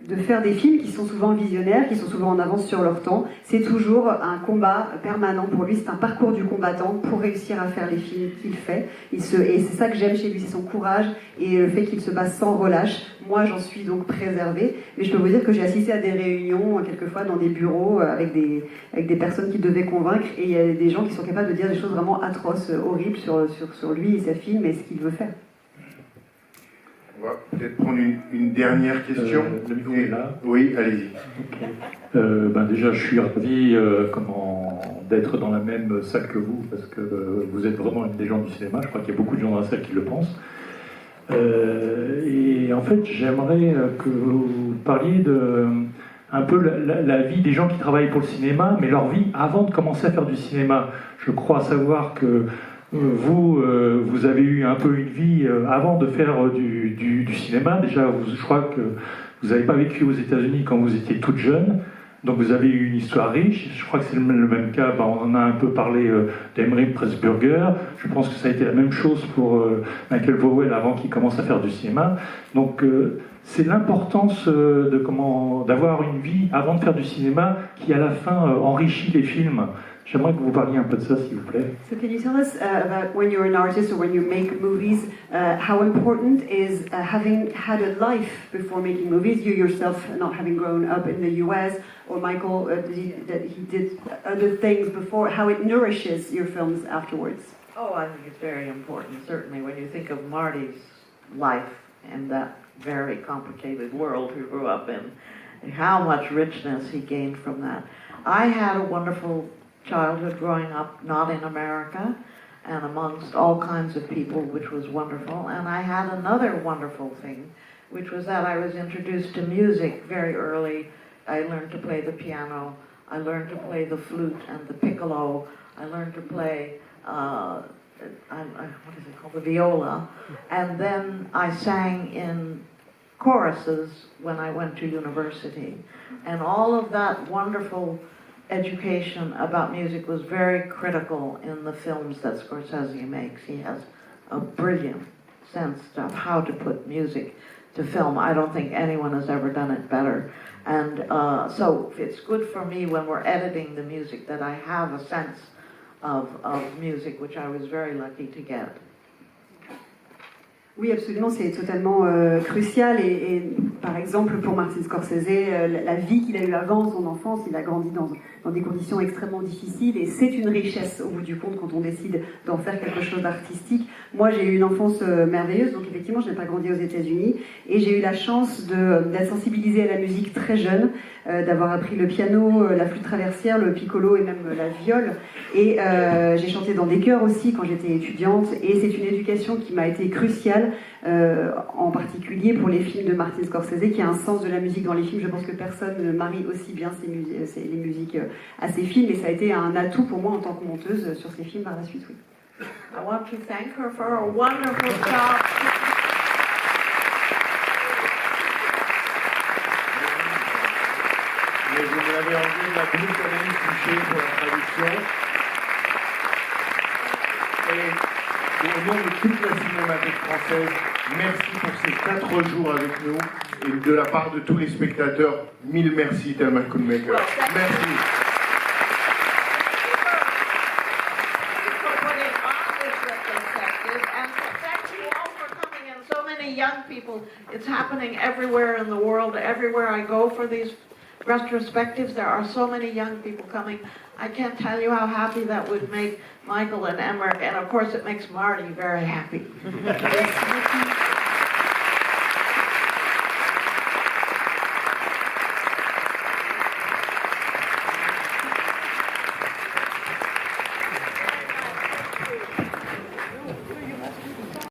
S3: de faire des films qui sont souvent visionnaires, qui sont souvent en avance sur leur temps, c'est toujours un combat permanent pour lui, c'est un parcours du combattant pour réussir à faire les films qu'il fait. Et c'est ça que j'aime chez lui, c'est son courage et le fait qu'il se bat sans relâche. Moi j'en suis donc préservée, mais je peux vous dire que j'ai assisté à des réunions quelquefois dans des bureaux avec des personnes qui devaient convaincre, et il y a des gens qui sont capables de dire des choses vraiment atroces, horribles sur lui et sa film et ce qu'il veut faire.
S1: On va peut-être prendre une dernière question.
S7: Le micro est là.
S1: Oui, allez-y.
S7: Déjà, je suis ravi d'être dans la même salle que vous, parce que vous êtes vraiment une légende du cinéma. Je crois qu'il y a beaucoup de gens dans la salle qui le pensent. Et en fait, j'aimerais que vous parliez de un peu la vie des gens qui travaillent pour le cinéma, mais leur vie avant de commencer à faire du cinéma. Je crois savoir que vous avez eu un peu une vie avant de faire du cinéma. Déjà, je crois que vous n'avez pas vécu aux États-Unis quand vous étiez toute jeune, donc vous avez eu une histoire riche. Je crois que c'est le même cas, on en a un peu parlé d'Emeric Pressburger. Je pense que ça a été la même chose pour Michael Powell avant qu'il commence à faire du cinéma. Donc c'est l'importance d'avoir une vie avant de faire du cinéma qui à la fin enrichit les films. J'aimerais que vous parliez un peu de ça, s'il vous plaît.
S3: So can you tell us about when you're an artist or when you make movies, how important is having had a life before making movies? You yourself not having grown up in the US, or Michael, that he did other things before, how it nourishes your films afterwards?
S2: Oh, I think it's very important, certainly, when you think of Marty's life and that very complicated world he grew up in, and how much richness he gained from that. I had a wonderful childhood growing up not in America and amongst all kinds of people, which was wonderful. And I had another wonderful thing, which was that I was introduced to music very early. I learned to play the piano. I learned to play the flute and the piccolo. I learned to play, what is it called, the viola. And then I sang in choruses when I went to university. And all of that wonderful education about music was very critical in the films that Scorsese makes. He has a brilliant sense of how to put music to film. I don't think anyone has ever done it better. And so it's good for me when we're editing the music that I have a sense of music, which I was very lucky to get.
S3: Oui, absolument, c'est totalement crucial. Et par exemple, pour Martin Scorsese, la vie qu'il a eue avant son enfance, il a grandi dans des conditions extrêmement difficiles. Et c'est une richesse, au bout du compte, quand on décide d'en faire quelque chose d'artistique. Moi, j'ai eu une enfance merveilleuse, donc effectivement, je n'ai pas grandi aux États-Unis. Et j'ai eu la chance d'être sensibilisée à la musique très jeune, d'avoir appris le piano, la flûte traversière, le piccolo et même la viole. Et j'ai chanté dans des chœurs aussi quand j'étais étudiante. Et c'est une éducation qui m'a été cruciale. En particulier pour les films de Martin Scorsese, qui a un sens de la musique dans les films. Je pense que personne ne marie aussi bien les musiques à ses films, et ça a été un atout pour moi en tant que monteuse sur ces films par la suite. Oui.
S2: I want to thank her for a wonderful job.
S1: Mais vous me l'avez enlevé, la boucle Anaïs Duchet pour la traduction. Et au nom de toute la Cinémathèque française, merci pour ces 4 jours avec nous. Et de la part de tous les spectateurs, 1000 merci Thelma Schoonmaker. Merci.
S2: Young people, it's happening everywhere in the world. Everywhere I go for these retrospectives, there are so many young people coming. I can't tell you how happy that would make Michael and Emeric, and of course it makes Marty very happy.